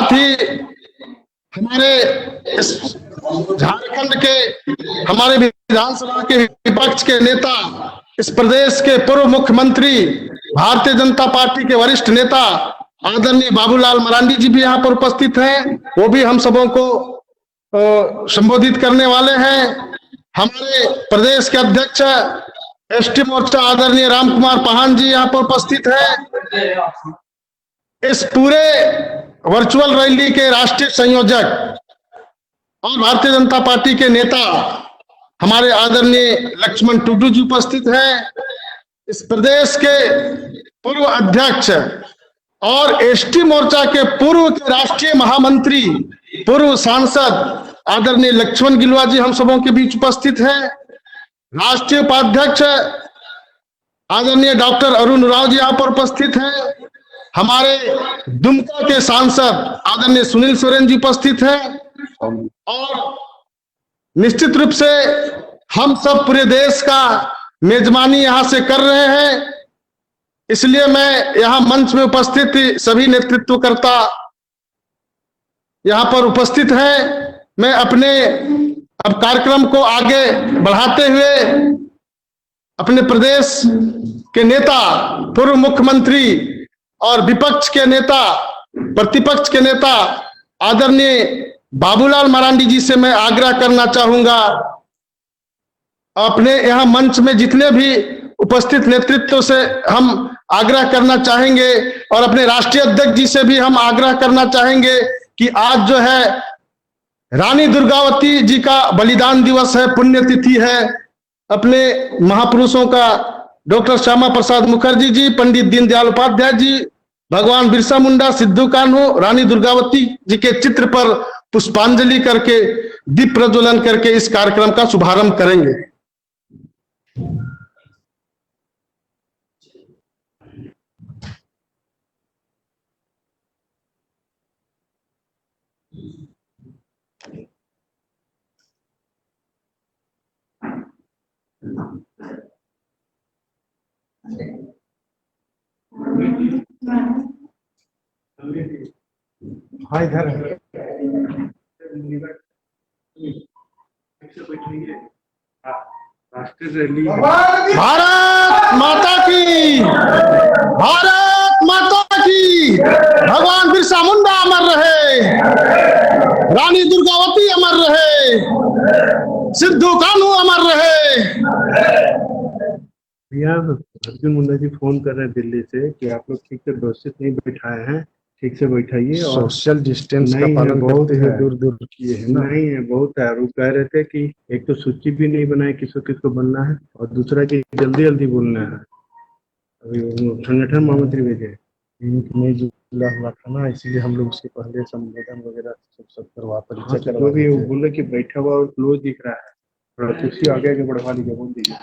साथ ही हमारे इस झारखंड के हमारे विधानसभा के विपक्ष के नेता, इस प्रदेश के पूर्व मुख्यमंत्री, भारतीय जनता पार्टी के वरिष्ठ नेता आदरणीय बाबूलाल मरांडी जी भी यहाँ पर उपस्थित हैं। वो भी हम सबों को संबोधित करने वाले हैं। हमारे प्रदेश के अध्यक्ष एसटी मोर्चा आदरणीय राम कुमार पाहान जी यहाँ पर उपस्थित है। इस पूरे वर्चुअल रैली के राष्ट्रीय संयोजक और भारतीय जनता पार्टी के नेता हमारे आदरणीय लक्ष्मण टुडू जी उपस्थित हैं। इस प्रदेश के पूर्व अध्यक्ष और एसटी मोर्चा के पूर्व के राष्ट्रीय महामंत्री, पूर्व सांसद आदरणीय लक्ष्मण गिलुआ जी हम सबों के बीच उपस्थित हैं। राष्ट्रीय उपाध्यक्ष आदरणीय डॉक्टर अरुण राव जी यहाँ पर उपस्थित हैं। हमारे दुमका के सांसद आदरणीय सुनील सोरेन जी उपस्थित हैं। और निश्चित रूप से हम सब पूरे देश का मेजबानी यहाँ से कर रहे हैं, इसलिए मैं यहाँ मंच में उपस्थित सभी नेतृत्वकर्ता यहाँ पर उपस्थित हैं। मैं अपने अब कार्यक्रम को आगे बढ़ाते हुए अपने प्रदेश के नेता, पूर्व मुख्यमंत्री और विपक्ष के नेता, प्रतिपक्ष के नेता आदरणीय बाबूलाल मरांडी जी से मैं आग्रह करना चाहूंगा, अपने यहाँ मंच में जितने भी उपस्थित नेतृत्व से हम आग्रह करना चाहेंगे और अपने राष्ट्रीय अध्यक्ष जी से भी हम आग्रह करना चाहेंगे कि आज जो है रानी दुर्गावती जी का बलिदान दिवस है, पुण्यतिथि है। अपने महापुरुषों का डॉक्टर श्यामा प्रसाद मुखर्जी जी, पंडित दीनदयाल उपाध्याय जी, भगवान बिरसा मुंडा, सिद्धू कान्हू, रानी दुर्गावती जी के चित्र पर पुष्पांजलि करके दीप प्रज्वलन करके इस कार्यक्रम का शुभारंभ करेंगे। हाँ इधर है। राष्ट्रीय रैली। भारत माता की, भारत माता की। भगवान बिरसा मुंडा अमर रहे, रानी दुर्गावती अमर रहे, सिद्धू कान्हू अमर रहे। भैया अर्जुन मुंडा जी फोन कर रहे हैं दिल्ली से कि आप लोग ठीक से व्यवस्थित नहीं बैठाए हैं, ठीक से बैठाइए और सोशल डिस्टेंस का पालन बहुत करते है, हैं। दूर दूर किए है ना, नहीं है बहुत है। वो कह रहे थे कि एक तो सूची भी नहीं बनाए किसको किसको बनना है और दूसरा कि जल्दी जल्दी बोलना है। अभी संगठन महामंत्री भेजे में जुड़ा हुआ था ना, इसीलिए हम लोग उसके पहले संबोधन वगैरह सब करवा परिचय जो भी वो बोले कि बैठा हुआ और क्लोज दिख रहा है, थोड़ा कुर्सी आगे आगे बढ़वा लीजिए, बोल दीजिए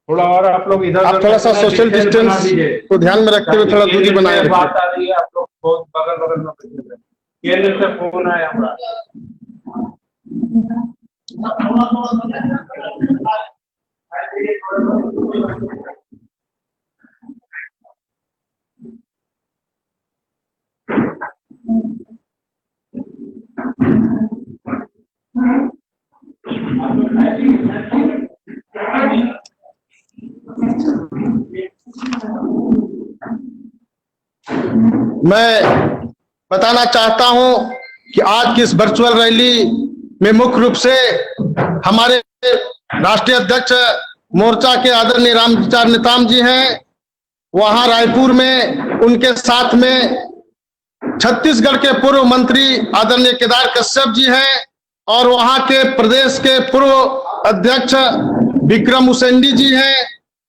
थोड़ा और आप लोग इधर आप थोड़ा सा सोशल डिस्टेंस को ध्यान में रखते हुए थोड़ा दूरी बनाए रखें। बात आ रही है, आप लोग बहुत बगल बगल में बैठे हैं। केंद्र से फोन आया हमारा। मैं बताना चाहता हूं कि आज की इस वर्चुअल रैली में मुख्य रूप से हमारे राष्ट्रीय अध्यक्ष मोर्चा के आदरणीय रामविचार नेताम जी हैं। वहां रायपुर में उनके साथ में छत्तीसगढ़ के पूर्व मंत्री आदरणीय केदार कश्यप जी हैं और वहां के प्रदेश के पूर्व अध्यक्ष विक्रम उसेंडी जी हैं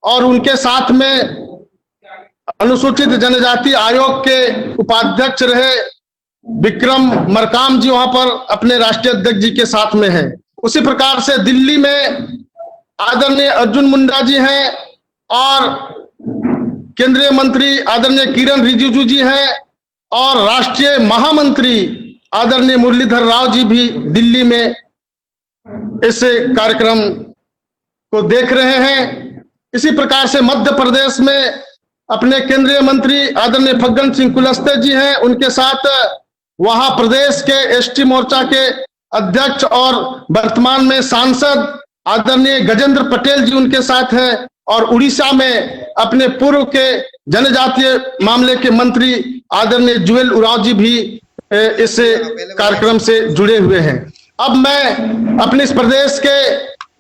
और उनके साथ में अनुसूचित जनजाति आयोग के उपाध्यक्ष रहे विक्रम मरकाम जी वहां पर अपने राष्ट्रीय अध्यक्ष जी के साथ में हैं। उसी प्रकार से दिल्ली में आदरणीय अर्जुन मुंडा जी हैं और केंद्रीय मंत्री आदरणीय किरण रिजिजू जी हैं और राष्ट्रीय महामंत्री आदरणीय मुरलीधर राव जी भी दिल्ली में इस कार्यक्रम को देख रहे हैं। इसी प्रकार से मध्य प्रदेश में अपने केंद्रीय मंत्री आदरणीय फग्गन सिंह कुलस्ते जी हैं, उनके साथ वहां प्रदेश के एसटी मोर्चा के अध्यक्ष और वर्तमान में सांसद आदरणीय गजेंद्र पटेल जी उनके साथ हैं, और उड़ीसा में अपने पूर्व के जनजातीय मामले के मंत्री आदरणीय जुएल उरांव जी भी इस कार्यक्रम से जुड़े हुए हैं। अब मैं अपने इस प्रदेश के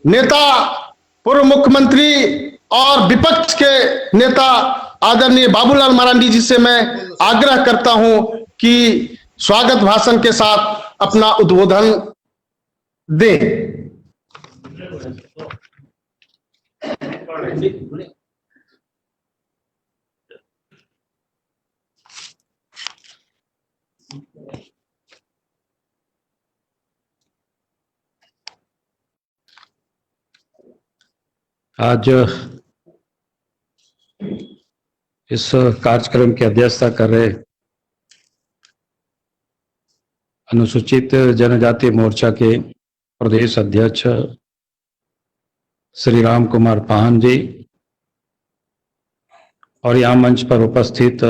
नेता, पूर्व मुख्यमंत्री और विपक्ष के नेता आदरणीय बाबूलाल मरांडी जी से मैं आग्रह करता हूं कि स्वागत भाषण के साथ अपना उद्बोधन दें। आज इस कार्यक्रम की अध्यक्षता कर रहे अनुसूचित जनजाति मोर्चा के प्रदेश अध्यक्ष श्री राम कुमार पाहन जी और यहाँ मंच पर उपस्थित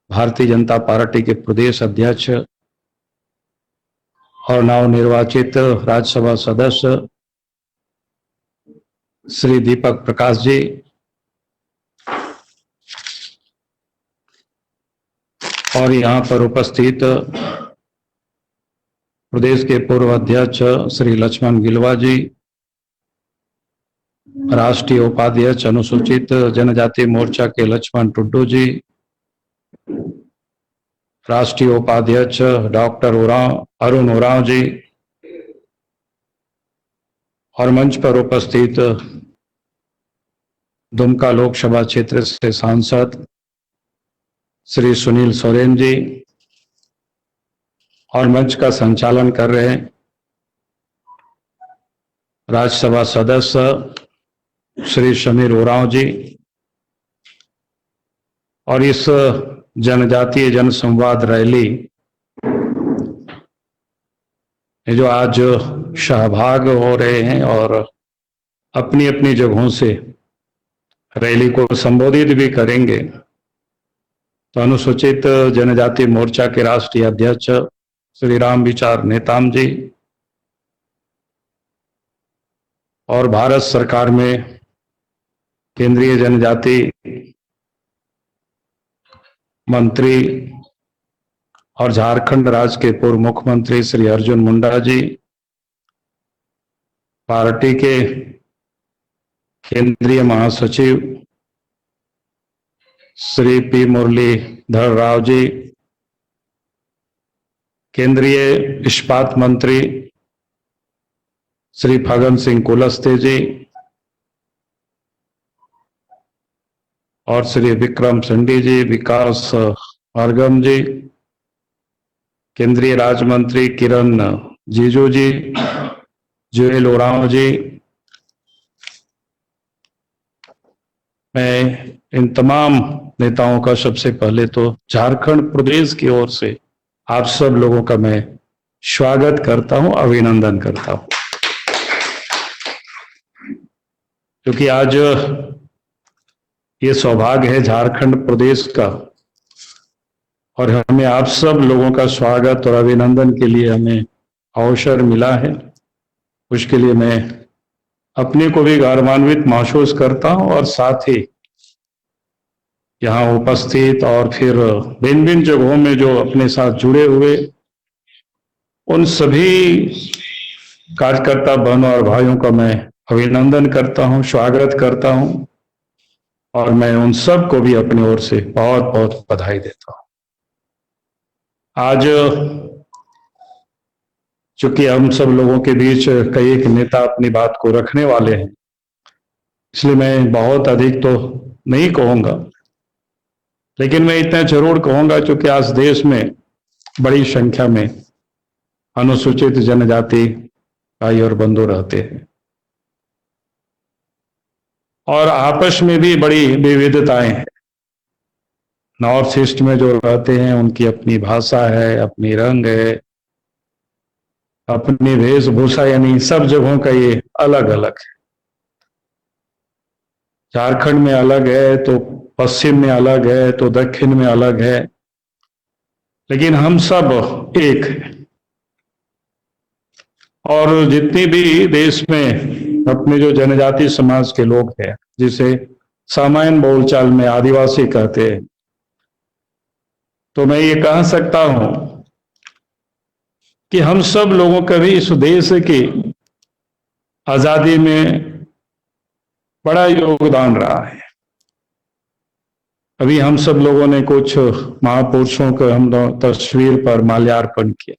भारतीय जनता पार्टी के प्रदेश अध्यक्ष और नवनिर्वाचित राज्यसभा सदस्य श्री दीपक प्रकाश जी, और यहाँ पर उपस्थित प्रदेश के पूर्व अध्यक्ष श्री लक्ष्मण गिलवा जी, राष्ट्रीय उपाध्यक्ष अनुसूचित जनजाति मोर्चा के लक्ष्मण टुड्डू जी, राष्ट्रीय उपाध्यक्ष डॉक्टर अरुण उरांव जी, और मंच पर उपस्थित दुमका लोकसभा क्षेत्र से सांसद श्री सुनील सोरेन जी, और मंच का संचालन कर रहे हैं राज्यसभा सदस्य श्री समीर उरांव जी, और इस जनजातीय जनसंवाद रैली जो आज सहभाग हो रहे हैं और अपनी अपनी जगहों से रैली को संबोधित भी करेंगे, तो अनुसूचित जनजाति मोर्चा के राष्ट्रीय अध्यक्ष श्री राम विचार नेताम जी और भारत सरकार में केंद्रीय जनजाति मंत्री और झारखंड राज्य के पूर्व मुख्यमंत्री श्री अर्जुन मुंडा जी, पार्टी के केंद्रीय महासचिव श्री पी मुरलीधर राव जी, केंद्रीय इस्पात मंत्री श्री फगन सिंह कुलस्ते जी और श्री विक्रम संडी जी, विकास अर्गम जी, केंद्रीय राज्य मंत्री किरण जीजू जी, जुएल उरांव जी, मैं इन तमाम नेताओं का सबसे पहले तो झारखंड प्रदेश की ओर से आप सब लोगों का मैं स्वागत करता हूं, अभिनंदन करता हूं, क्योंकि आज ये सौभाग्य है झारखंड प्रदेश का और हमें आप सब लोगों का स्वागत और अभिनंदन के लिए हमें अवसर मिला है। उसके लिए मैं अपने को भी गौरवान्वित महसूस करता हूं और साथ ही यहाँ उपस्थित और फिर भिन्न भिन्न जगहों में जो अपने साथ जुड़े हुए उन सभी कार्यकर्ता बहनों और भाइयों का मैं अभिनंदन करता हूं, स्वागत करता हूं, और मैं उन सब को भी अपनी ओर से बहुत बहुत बधाई देता हूं। आज चूंकि हम सब लोगों के बीच कई एक नेता अपनी बात को रखने वाले हैं, इसलिए मैं बहुत अधिक तो नहीं कहूंगा, लेकिन मैं इतना जरूर कहूंगा क्योंकि आज देश में बड़ी संख्या में अनुसूचित जनजाति भाई और बंधु रहते हैं और आपस में भी बड़ी विविधताएं हैं। नॉर्थ ईस्ट में जो रहते हैं उनकी अपनी भाषा है, अपनी रंग है, अपनी वेशभूषा, यानी सब जगहों का ये अलग अलग है। झारखंड में अलग है तो पश्चिम में अलग है तो दक्षिण में अलग है, लेकिन हम सब एक हैं। और जितनी भी देश में अपने जो जनजाति समाज के लोग हैं, जिसे सामान्य बोलचाल में आदिवासी कहते हैं, तो मैं ये कह सकता हूं कि हम सब लोगों का भी इस देश की आजादी में बड़ा योगदान रहा है। अभी हम सब लोगों ने कुछ महापुरुषों को हम तस्वीर पर माल्यार्पण किया।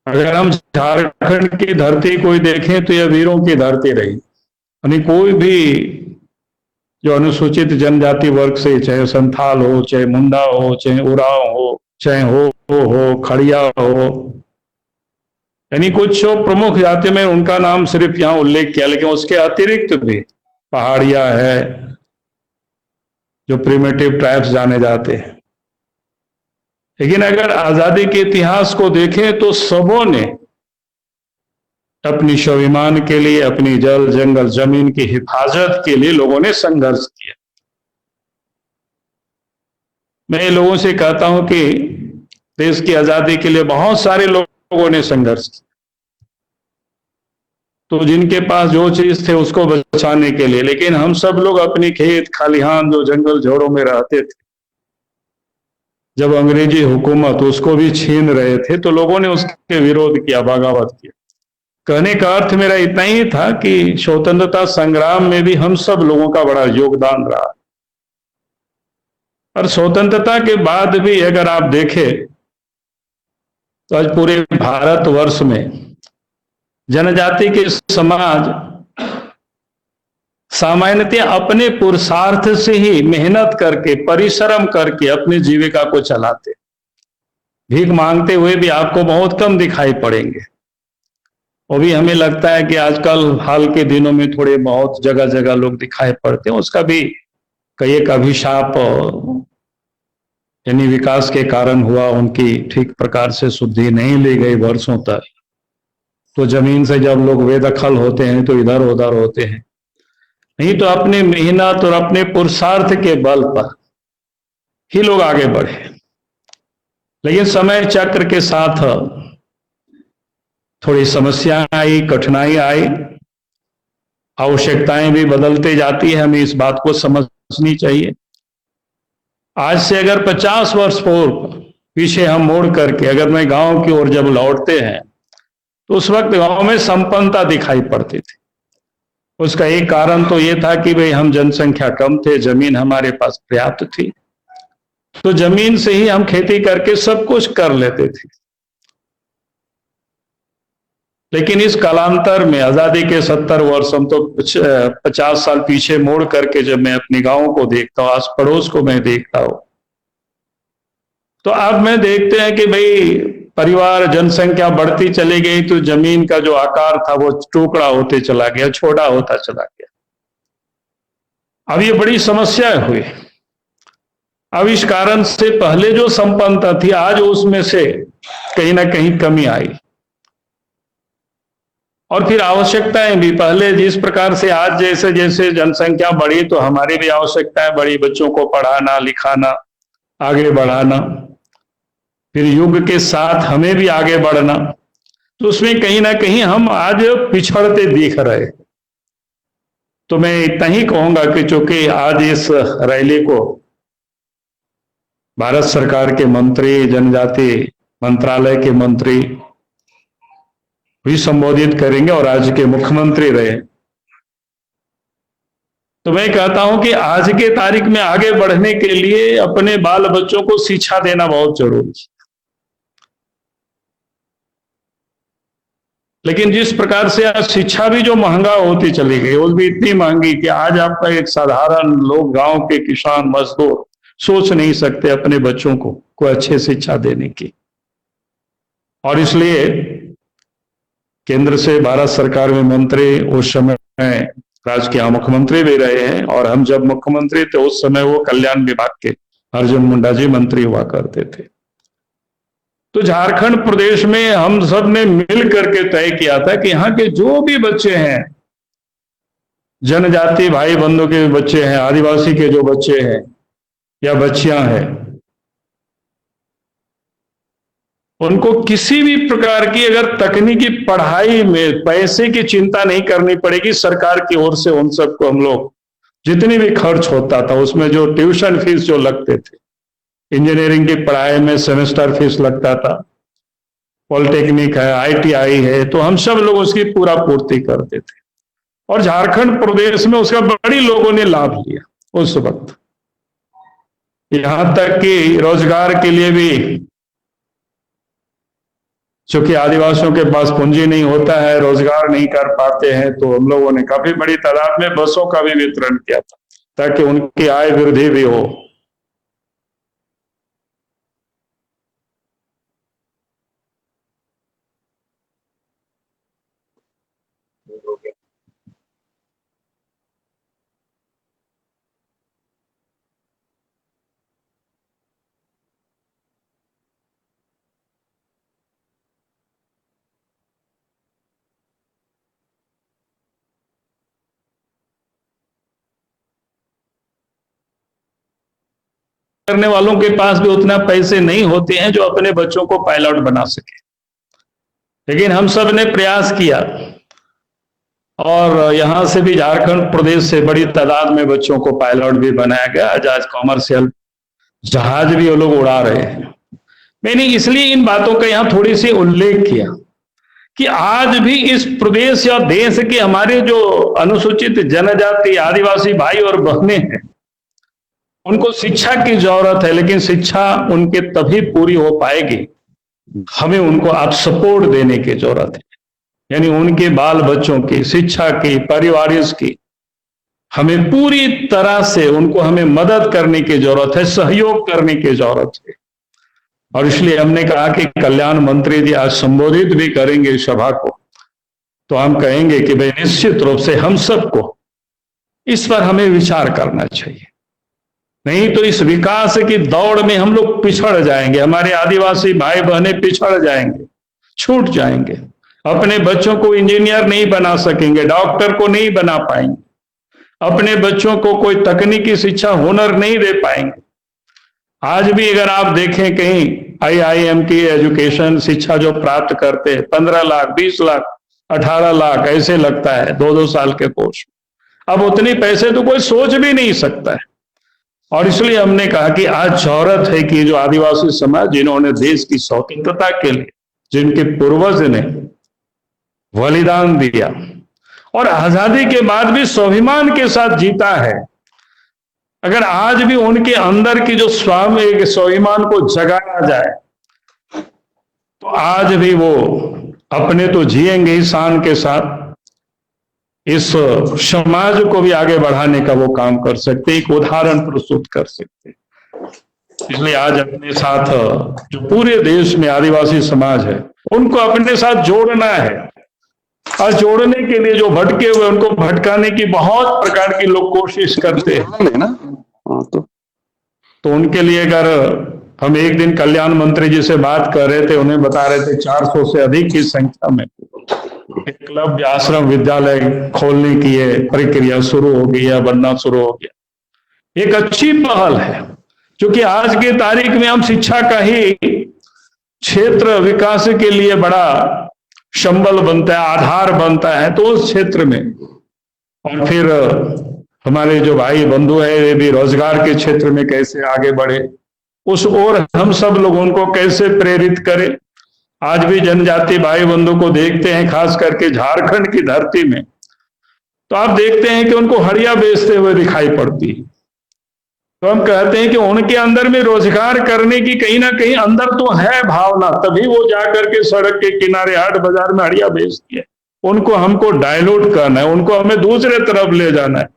अगर हम झारखंड की धरती कोई देखें तो यह वीरों की धरती रही। यानी कोई भी जो अनुसूचित जनजाति वर्ग से, चाहे संथाल हो, चाहे मुंडा हो, चाहे उरांव हो, चाहे हो खड़िया हो, यानी कुछ जो प्रमुख जाति में उनका नाम सिर्फ यहाँ उल्लेख किया, लेकिन उसके अतिरिक्त भी पहाड़िया है, जो प्रिमिटिव ट्राइब्स जाने जाते हैं। लेकिन अगर आजादी के इतिहास को देखें तो सबों ने अपनी स्वाभिमान के लिए, अपनी जल जंगल जमीन की हिफाजत के लिए लोगों ने संघर्ष किया। मैं लोगों से कहता हूं कि देश की आजादी के लिए बहुत सारे लोगों ने संघर्ष किया, तो जिनके पास जो चीज थे उसको बचाने के लिए। लेकिन हम सब लोग अपनी खेत खलिहान जो जंगल झोड़ों में रहते थे, जब अंग्रेजी हुकूमत उसको भी छीन रहे थे, तो लोगों ने उसके विरोध किया, बगावत किया। कहने का अर्थ मेरा इतना ही था कि स्वतंत्रता संग्राम में भी हम सब लोगों का बड़ा योगदान रहा। और स्वतंत्रता के बाद भी अगर आप देखें तो आज पूरे भारतवर्ष में जनजाति के समाज सामान्यतः अपने पुरुषार्थ से ही मेहनत करके, परिश्रम करके अपनी जीविका को चलाते। भीख मांगते हुए भी आपको बहुत कम दिखाई पड़ेंगे। वो भी हमें लगता है कि आजकल हाल के दिनों में थोड़े बहुत जगह जगह लोग दिखाई पड़ते हैं। उसका भी कई एक अभिशाप यानी विकास के कारण हुआ, उनकी ठीक प्रकार से शुद्धि नहीं ली गई वर्षों तक। तो जमीन से जब लोग बेदखल होते हैं तो इधर उधर होते हैं। नहीं तो अपने मेहनत और अपने पुरुषार्थ के बल पर ही लोग आगे बढ़े। लेकिन समय चक्र के साथ थोड़ी समस्याएं आई, कठिनाई आई, आवश्यकताएं भी बदलते जाती है। हमें इस बात को समझनी चाहिए। आज से अगर 50 वर्ष पूर्व पीछे हम मोड़ करके अगर मैं गांव की ओर जब लौटते हैं तो उस वक्त गांव में संपन्नता दिखाई पड़ती थी। उसका एक कारण तो ये था कि भाई हम जनसंख्या कम थे, जमीन हमारे पास पर्याप्त थी, तो जमीन से ही हम खेती करके सब कुछ कर लेते थे। लेकिन इस कालांतर में आजादी के 70 वर्ष, हम तो 50 साल पीछे मोड़ करके जब मैं अपने गांव को देखता हूं, आस पड़ोस को मैं देखता हूं, तो अब मैं देखते हैं कि भाई परिवार जनसंख्या बढ़ती चली गई तो जमीन का जो आकार था वो टुकड़ा होते चला गया, छोटा होता चला गया। अब ये बड़ी समस्या हुई। अब इस कारण से पहले जो संपन्नता थी आज उसमें से कहीं ना कहीं कमी आई। और फिर आवश्यकताएं भी पहले जिस प्रकार से आज जैसे जैसे जनसंख्या बढ़ी तो हमारी भी आवश्यकताएं बढ़ी, बच्चों को पढ़ाना लिखाना आगे बढ़ाना, फिर युग के साथ हमें भी आगे बढ़ना, तो उसमें कहीं ना कहीं हम आज पिछड़ते दिख रहे। तो मैं इतना ही कहूंगा कि चूंकि आज इस रैली को भारत सरकार के मंत्री, जनजाति मंत्रालय के मंत्री भी संबोधित करेंगे और राज्य के मुख्यमंत्री रहे, तो मैं कहता हूं कि आज के तारीख में आगे बढ़ने के लिए अपने बाल बच्चों को शिक्षा देना बहुत जरूरी है। लेकिन जिस प्रकार से आज शिक्षा भी जो महंगा होती चली गई, वो भी इतनी महंगी कि आज आपका एक साधारण लोग, गांव के किसान मजदूर सोच नहीं सकते अपने बच्चों को कोई अच्छी शिक्षा देने की। और इसलिए केंद्र से भारत सरकार में मंत्री उस समय राज्य के मुख्यमंत्री भी रहे हैं, और हम जब मुख्यमंत्री थे उस समय वो कल्याण विभाग के अर्जुन मुंडा जी मंत्री हुआ करते थे। तो झारखंड प्रदेश में हम सब ने मिल करके तय किया था कि यहाँ के जो भी बच्चे हैं, जनजाति भाई बंधु के बच्चे हैं, आदिवासी के जो बच्चे हैं या बच्चियां हैं, उनको किसी भी प्रकार की अगर तकनीकी पढ़ाई में पैसे की चिंता नहीं करनी पड़ेगी। सरकार की ओर से उन सबको हम लोग जितनी भी खर्च होता था उसमें जो ट्यूशन फीस जो लगते थे, इंजीनियरिंग की पढ़ाई में सेमेस्टर फीस लगता था, पॉलिटेक्निक है, ITI है, तो हम सब लोग उसकी पूरा पूर्ति करते थे और झारखंड प्रदेश में उसका बड़ी लोगों ने लाभ लिया उस वक्त। यहां तक कि रोजगार के लिए भी, चूंकि आदिवासियों के पास पूंजी नहीं होता है, रोजगार नहीं कर पाते हैं, तो हम लोगों ने काफी बड़ी तादाद में बसों का भी वितरण किया था ताकि उनकी आय वृद्धि भी हो। करने वालों के पास भी उतना पैसे नहीं होते हैं जो अपने बच्चों को पायलट बना सके, लेकिन हम सब ने प्रयास किया और यहां से भी झारखंड प्रदेश से बड़ी तादाद में बच्चों को पायलट भी बनाया गया। आज कॉमर्शियल जहाज भी वो लोग उड़ा रहे हैं। मैंने इसलिए इन बातों का यहां थोड़ी सी उल्लेख किया कि आज भी इस प्रदेश या देश के हमारे जो अनुसूचित जनजाति आदिवासी भाई और बहनें हैं, उनको शिक्षा की जरूरत है, लेकिन शिक्षा उनके तभी पूरी हो पाएगी, हमें उनको आप सपोर्ट देने की जरूरत है। यानी उनके बाल बच्चों की शिक्षा की, परिवारिक की, हमें पूरी तरह से उनको हमें मदद करने की जरूरत है, सहयोग करने की जरूरत है। और इसलिए हमने कहा कि कल्याण मंत्री जी आज संबोधित भी करेंगे सभा को, तो हम कहेंगे कि भाई निश्चित रूप से हम सबको इस पर हमें विचार करना चाहिए, नहीं तो इस विकास की दौड़ में हम लोग पिछड़ जाएंगे, हमारे आदिवासी भाई बहनें पिछड़ जाएंगे, छूट जाएंगे, अपने बच्चों को इंजीनियर नहीं बना सकेंगे, डॉक्टर को नहीं बना पाएंगे, अपने बच्चों को कोई तकनीकी शिक्षा हुनर नहीं दे पाएंगे। आज भी अगर आप देखें कहीं IIM की एजुकेशन शिक्षा जो प्राप्त करते हैं 15 लाख, 20 लाख, 18 लाख ऐसे लगता है 2-2 साल के कोर्स। अब उतने पैसे तो कोई सोच भी नहीं सकता है। और इसलिए हमने कहा कि आज जरूरत है कि जो आदिवासी समाज जिन्होंने देश की स्वतंत्रता के लिए, जिनके पूर्वज ने बलिदान दिया और आजादी के बाद भी स्वाभिमान के साथ जीता है, अगर आज भी उनके अंदर की जो स्वाभिमान को जगाया जाए तो आज भी वो अपने तो जिएंगे ही शान के साथ, इस समाज को भी आगे बढ़ाने का वो काम कर सकते, एक उदाहरण प्रस्तुत कर सकते। इसलिए आज अपने साथ जो पूरे देश में आदिवासी समाज है उनको अपने साथ जोड़ना है, और जोड़ने के लिए जो भटके हुए उनको भटकाने की बहुत प्रकार की लोग कोशिश करते हैं ना। तो उनके लिए अगर हम एक दिन कल्याण मंत्री जी से बात कर रहे थे, उन्हें बता रहे थे 400 से अधिक की संख्या में एकलव्य आश्रम विद्यालय खोलने की ये प्रक्रिया शुरू हो गई है, बनना शुरू हो गया। एक अच्छी पहल है, क्योंकि आज की तारीख में हम शिक्षा का ही क्षेत्र विकास के लिए बड़ा संबल बनता है, आधार बनता है, तो उस क्षेत्र में और फिर हमारे जो भाई बंधु है वे भी रोजगार के क्षेत्र में कैसे आगे बढ़े, उस ओर हम सब लोग उनको कैसे प्रेरित करें। आज भी जनजाति भाई बंधु को देखते हैं, खास करके झारखंड की धरती में, तो आप देखते हैं कि उनको हड़िया बेचते हुए दिखाई पड़ती है। तो हम कहते हैं कि उनके अंदर में रोजगार करने की कहीं ना कहीं अंदर तो है भावना, तभी वो जाकर के सड़क के किनारे हाट बाजार में हड़िया बेचती है। उनको हमको डायलूट करना है, उनको हमें दूसरे तरफ ले जाना है।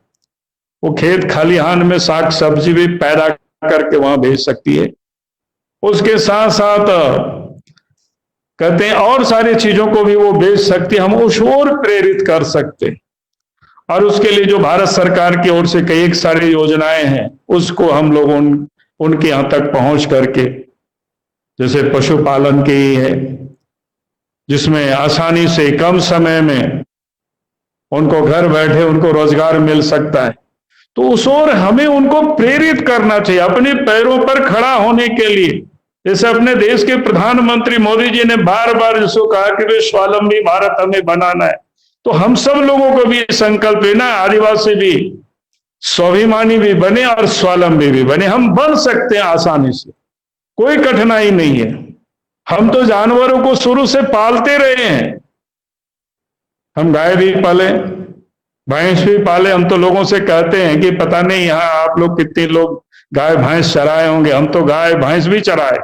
वो खेत खलिहान में साग सब्जी भी पैदा करके वहां बेच सकती है, उसके साथ साथ कहते हैं और सारी चीजों को भी वो बेच सकती है। हम उस ओर प्रेरित कर सकते हैं, और उसके लिए जो भारत सरकार की ओर से कई सारी योजनाएं हैं उसको हम लोग उनके यहां तक पहुंच करके, जैसे पशुपालन की है जिसमें आसानी से कम समय में उनको घर बैठे उनको रोजगार मिल सकता है, तो उस ओर हमें उनको प्रेरित करना चाहिए अपने पैरों पर खड़ा होने के लिए। जैसे अपने देश के प्रधानमंत्री मोदी जी ने बार बार जिसको कहा कि वे स्वावलंबी भारत हमें बनाना है, तो हम सब लोगों को भी संकल्प लेना, आदिवासी भी स्वाभिमानी भी बने और स्वावलंबी भी बने। हम बन सकते हैं आसानी से, कोई कठिनाई नहीं है। हम तो जानवरों को शुरू से पालते रहे हैं, हम गाय भी पाले, भैंस भी पाले। हम तो लोगों से कहते हैं कि पता नहीं यहाँ आप लोग कितने लोग गाय भैंस चराए होंगे, हम तो गाय भैंस भी चराए।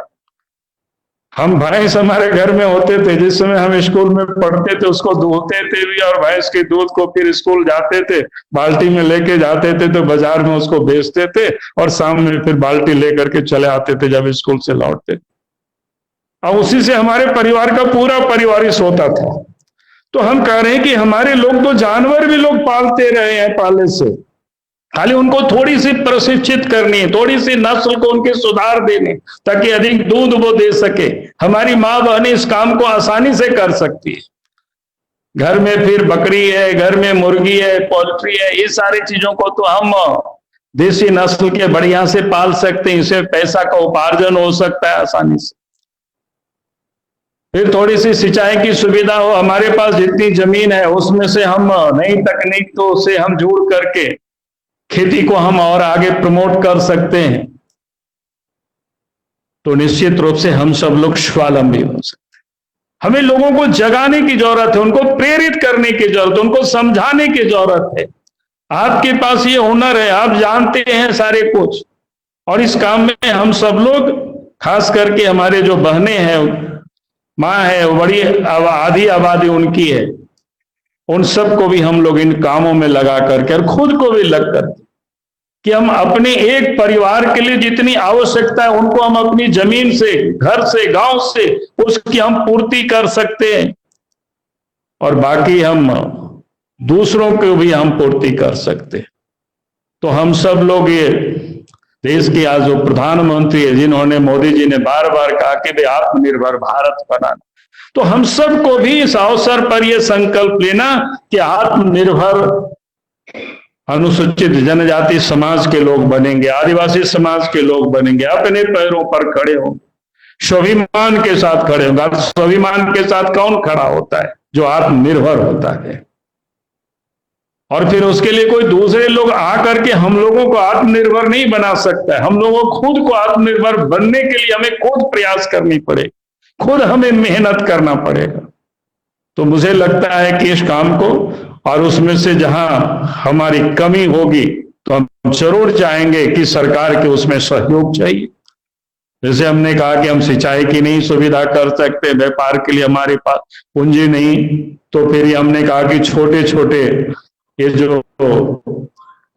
हम भैंस हमारे घर में होते थे, जिस समय हम स्कूल में पढ़ते थे उसको दूहते थे भी, और भैंस के दूध को फिर स्कूल जाते थे बाल्टी में लेके जाते थे, तो बाजार में उसको बेचते थे और शाम में फिर बाल्टी लेकर के चले आते थे जब स्कूल से लौटते। अब उसी से हमारे परिवार का पूरा परिवारिश होता था। तो हम कह रहे हैं कि हमारे लोग तो जानवर भी लोग पालते रहे हैं पाले से, खाली उनको थोड़ी सी प्रशिक्षित करनी है, थोड़ी सी नस्ल को उनके सुधार देने, ताकि अधिक दूध वो दे सके। हमारी माँ बहनें इस काम को आसानी से कर सकती है। घर में फिर बकरी है, घर में मुर्गी है, पोल्ट्री है, ये सारी चीजों को तो हम देसी नस्ल के बढ़िया से पाल सकते हैं, इससे पैसा का उपार्जन हो सकता है आसानी से। फिर थोड़ी सी सिंचाई की सुविधा हो, हमारे पास जितनी जमीन है उसमें से हम नई तकनीक तो से हम जोड़ करके खेती को हम और आगे प्रमोट कर सकते हैं, तो निश्चित रूप से हम सब लोग स्वावलंबी हो सकते हैं। हमें लोगों को जगाने की जरूरत है, उनको प्रेरित करने की जरूरत है, उनको समझाने की जरूरत है। आपके पास ये हुनर है, आप जानते हैं सारे कुछ, और इस काम में हम सब लोग, खास करके हमारे जो बहनें हैं, माँ है, बड़ी आधी आबादी उनकी है, उन सबको भी हम लोग इन कामों में लगा करके और खुद को भी लग करके कि हम अपने एक परिवार के लिए जितनी आवश्यकता है उनको हम अपनी जमीन से, घर से, गांव से उसकी हम पूर्ति कर सकते हैं, और बाकी हम दूसरों को भी हम पूर्ति कर सकते हैं। तो हम सब लोग, ये देश के आज जो प्रधानमंत्री है, जिन्होंने, मोदी जी ने बार बार कहा कि वे आत्मनिर्भर भारत बनाना, तो हम सबको भी इस अवसर पर यह संकल्प लेना कि आत्मनिर्भर अनुसूचित जनजाति समाज के लोग बनेंगे, आदिवासी समाज के लोग बनेंगे, अपने पैरों पर खड़े होंगे, स्वाभिमान के साथ खड़े होंगे। स्वाभिमान के साथ कौन खड़ा होता है? जो आत्मनिर्भर होता है। और फिर उसके लिए कोई दूसरे लोग आकर के हम लोगों को आत्मनिर्भर नहीं बना सकता है। हम लोगों को खुद को आत्मनिर्भर बनने के लिए हमें खुद प्रयास करनी पड़ेगी, खुद हमें मेहनत करना पड़ेगा। तो मुझे लगता है कि इस काम को, और उसमें से जहां हमारी कमी होगी तो हम जरूर चाहेंगे कि सरकार के उसमें सहयोग चाहिए। जैसे हमने कहा कि हम सिंचाई की नहीं सुविधा कर सकते, व्यापार के लिए हमारे पास पूंजी नहीं, तो फिर हमने कहा कि छोटे छोटे ये जो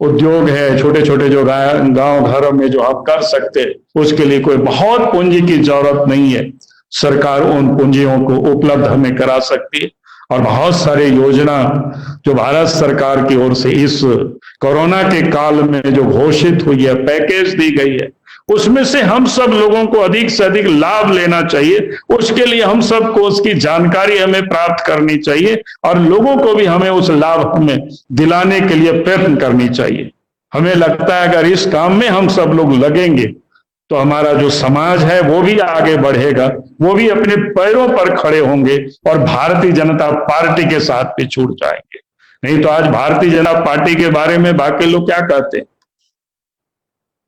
उद्योग है, छोटे छोटे जो गांव घरों में जो हम कर सकते, उसके लिए कोई बहुत पूंजी की जरूरत नहीं है। सरकार उन पूंजियों को उपलब्ध हमें करा सकती है, और बहुत सारे योजना जो भारत सरकार की ओर से इस कोरोना के काल में जो घोषित हुई है, पैकेज दी गई है, उसमें से हम सब लोगों को अधिक से अधिक लाभ लेना चाहिए। उसके लिए हम सबको उसकी जानकारी हमें प्राप्त करनी चाहिए, और लोगों को भी हमें उस लाभ हमें दिलाने के लिए प्रयत्न करनी चाहिए। हमें लगता है अगर इस काम में हम सब लोग लगेंगे तो हमारा जो समाज है वो भी आगे बढ़ेगा, वो भी अपने पैरों पर खड़े होंगे और भारतीय जनता पार्टी के साथ भी छूट जाएंगे। नहीं तो आज भारतीय जनता पार्टी के बारे में बाकी लोग क्या कहते हैं,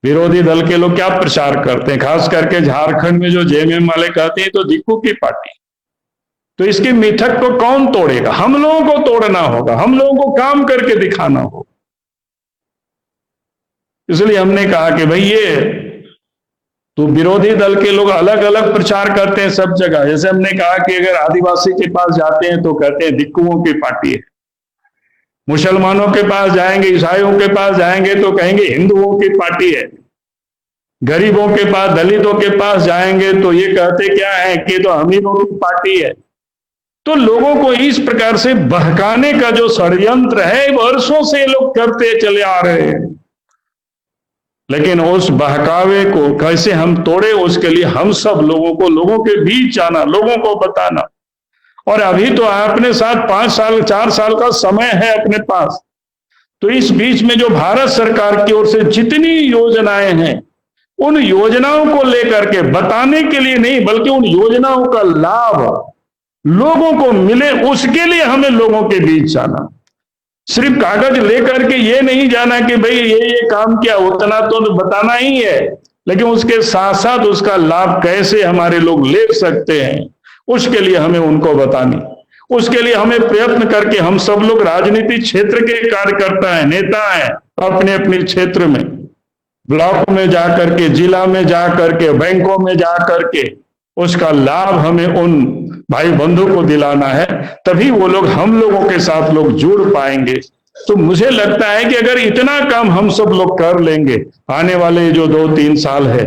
विरोधी दल के लोग क्या प्रचार करते हैं, खास करके झारखंड में जो जेएमएम वाले कहते हैं तो दिक्कू की पार्टी। तो इसकी मिथक को कौन तोड़ेगा? हम लोगों को तोड़ना होगा, हम लोगों को काम करके दिखाना होगा। इसलिए हमने कहा कि भाई ये तो विरोधी दल के लोग अलग अलग प्रचार करते हैं सब जगह। जैसे हमने कहा कि अगर आदिवासी के पास जाते हैं तो कहते हैं दिक्कुओं की पार्टी है, मुसलमानों के पास जाएंगे, ईसाइयों के पास जाएंगे तो कहेंगे हिंदुओं की पार्टी है, गरीबों के पास, दलितों के पास जाएंगे तो ये कहते क्या है कि तो अमीरों की पार्टी है। तो लोगों को इस प्रकार से बहकाने का जो षड्यंत्र है वर्षों से लोग करते चले आ रहे हैं, लेकिन उस बहकावे को कैसे हम तोड़े, उसके लिए हम सब लोगों को लोगों के बीच जाना, लोगों को बताना। और अभी तो अपने साथ 5 साल 4 साल का समय है अपने पास, तो इस बीच में जो भारत सरकार की ओर से जितनी योजनाएं हैं उन योजनाओं को लेकर के बताने के लिए नहीं, बल्कि उन योजनाओं का लाभ लोगों को मिले, उसके लिए हमें लोगों के बीच जाना। सिर्फ कागज लेकर के ये नहीं जाना कि भाई ये काम किया, उतना तो बताना ही है, लेकिन उसके साथ साथ उसका लाभ कैसे हमारे लोग ले सकते हैं, उसके लिए हमें उनको बतानी। उसके लिए हमें प्रयत्न करके हम सब लोग राजनीतिक क्षेत्र के कार्यकर्ता हैं, नेता हैं, अपने अपने क्षेत्र में, ब्लॉक में जाकर के, जिला में जाकर के, बैंकों में जाकर के उसका लाभ हमें उन भाई बंधु को दिलाना है, तभी वो लोग हम लोगों के साथ लोग जुड़ पाएंगे। तो मुझे लगता है कि अगर इतना काम हम सब लोग कर लेंगे आने वाले जो 2-3 साल है,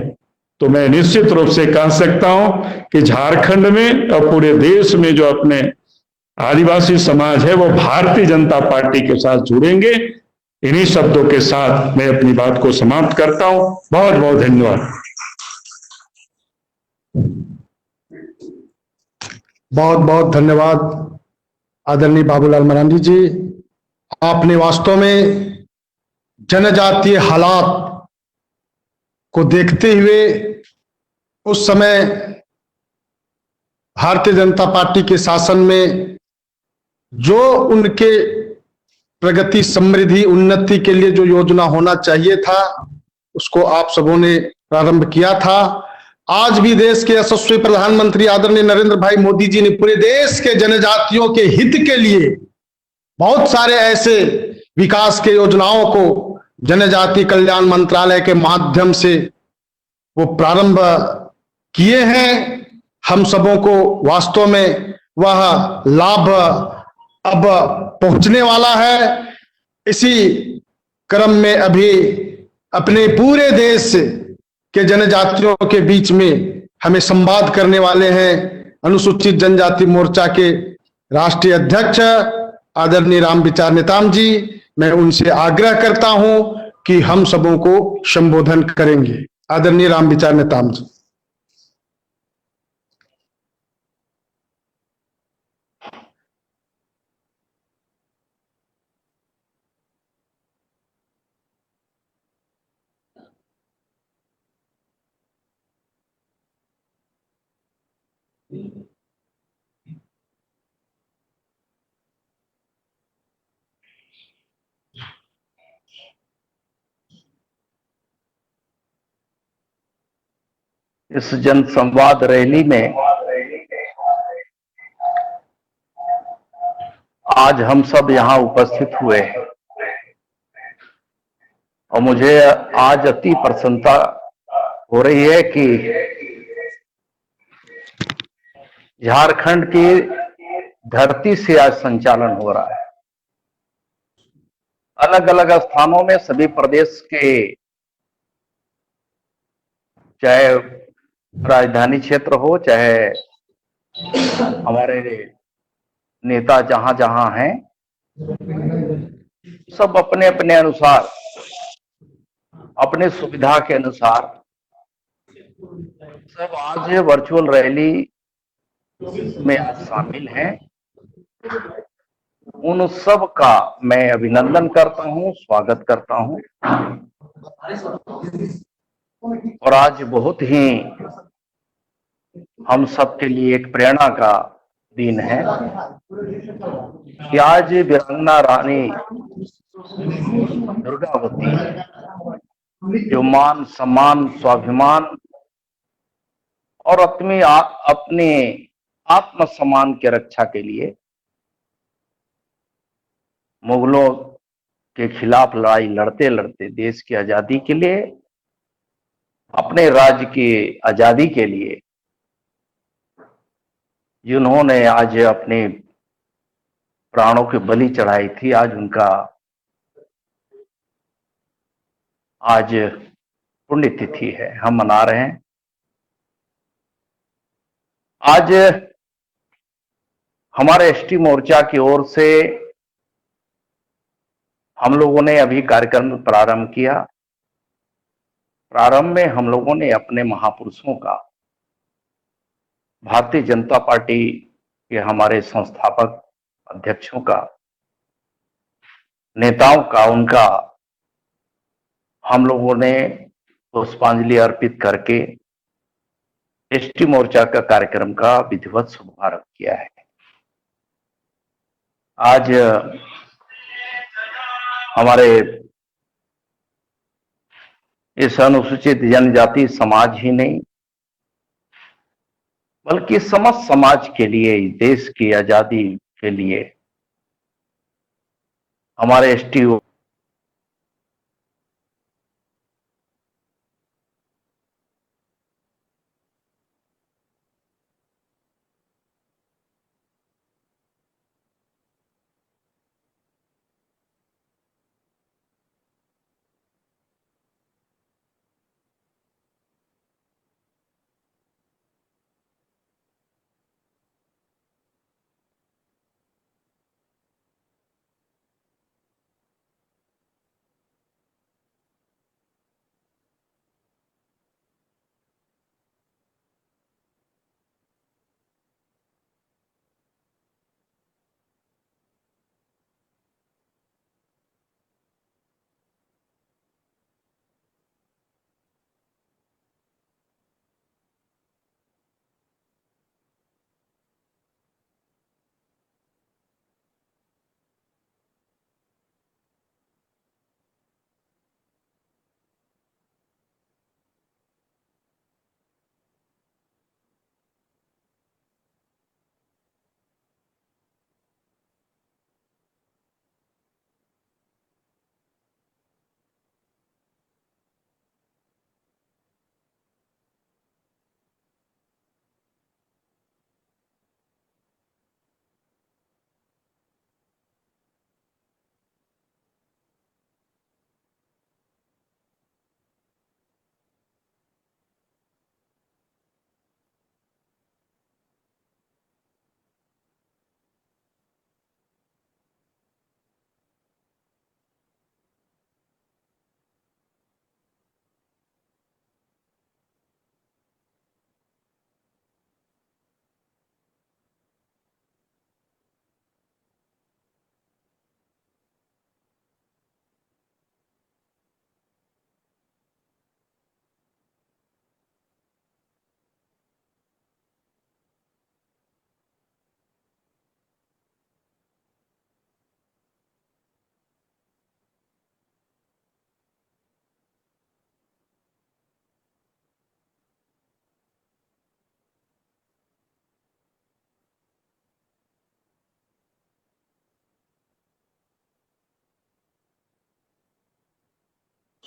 तो मैं निश्चित रूप से कह सकता हूं कि झारखंड में और पूरे देश में जो अपने आदिवासी समाज है वो भारतीय जनता पार्टी के साथ जुड़ेंगे। इन्हीं शब्दों के साथ मैं अपनी बात को समाप्त करता हूं। बहुत बहुत धन्यवाद। बहुत बहुत धन्यवाद आदरणीय बाबूलाल मरांडी जी। आपने वास्तव में जनजातीय हालात को देखते हुए उस समय भारतीय जनता पार्टी के शासन में जो उनके प्रगति, समृद्धि, उन्नति के लिए जो योजना होना चाहिए था, उसको आप सबों ने प्रारंभ किया था। आज भी देश के यशस्वी प्रधानमंत्री आदरणीय नरेंद्र भाई मोदी जी ने पूरे देश के जनजातियों के हित के लिए बहुत सारे ऐसे विकास के योजनाओं को जनजाति कल्याण मंत्रालय के माध्यम से वो प्रारंभ किए हैं। हम सबों को वास्तव में वह लाभ अब पहुंचने वाला है। इसी क्रम में अभी अपने पूरे देश के जनजातियों के बीच में हमें संवाद करने वाले हैं अनुसूचित जनजाति मोर्चा के राष्ट्रीय अध्यक्ष आदरणीय रामविचार नेताम जी। मैं उनसे आग्रह करता हूं कि हम सबों को संबोधन करेंगे। आदरणीय रामविचार नेताम जी। इस जन संवाद रैली में आज हम सब यहाँ उपस्थित हुए हैं और मुझे आज अति प्रसन्नता हो रही है कि झारखंड की धरती से आज संचालन हो रहा है। अलग अलग स्थानों में सभी प्रदेश के, चाहे राजधानी क्षेत्र हो, चाहे हमारे नेता जहां जहां हैं, सब अपने अपने अनुसार, अपने सुविधा के अनुसार सब आज वर्चुअल रैली में शामिल हैं। उन सब का मैं अभिनंदन करता हूं, स्वागत करता हूं। और आज बहुत ही हम सबके लिए एक प्रेरणा का दिन है कि आज वीरांगना रानी दुर्गावती जो मान सम्मान, स्वाभिमान और अपने आत्मसम्मान के रक्षा के लिए मुगलों के खिलाफ लड़ाई लड़ते लड़ते देश की आजादी के लिए, अपने राज्य की आजादी के लिए जिन्होंने आज अपने प्राणों की बलि चढ़ाई थी, आज उनका आज पुण्यतिथि है, हम मना रहे हैं। आज हमारे एसटी मोर्चा की ओर से हम लोगों ने अभी कार्यक्रम प्रारंभ किया। प्रारंभ में हम लोगों ने अपने महापुरुषों का, भारतीय जनता पार्टी के हमारे संस्थापक अध्यक्षों का, नेताओं का, उनका हम लोगों ने पुष्पांजलि अर्पित करके एसटी मोर्चा का कार्यक्रम का विधिवत शुभारंभ किया है। आज हमारे इस अनुसूचित जनजाति समाज ही नहीं बल्कि समस्त समाज के लिए, इस देश की आजादी के लिए हमारे एसटी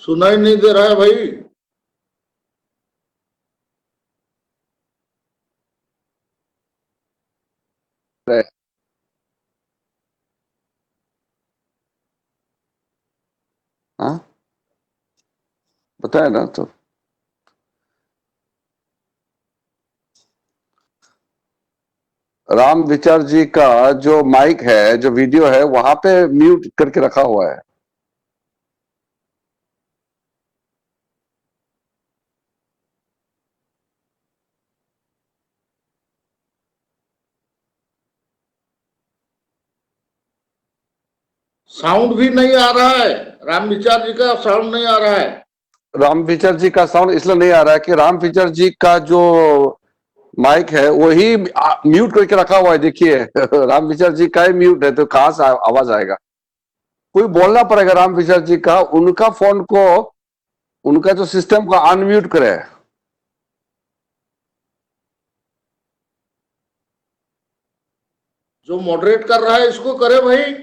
सुनाई नहीं दे रहा है भाई। हाँ बताया ना। तो राम विचार जी का जो माइक है, जो वीडियो है, वहां पे म्यूट करके रखा हुआ है। साउंड भी नहीं आ रहा है, राम विचार जी का साउंड नहीं आ रहा है। राम विचार जी का साउंड इसलिए नहीं आ रहा है कि राम विचार जी का जो माइक है वही म्यूट करके रखा हुआ है। देखिए राम विचार जी का ही म्यूट है, तो कहां से आवाज आएगा? कोई बोलना पड़ेगा राम विचार जी का, उनका फोन को, उनका जो सिस्टम को अनम्यूट करे। जो मॉडरेट कर रहा है इसको करे भाई।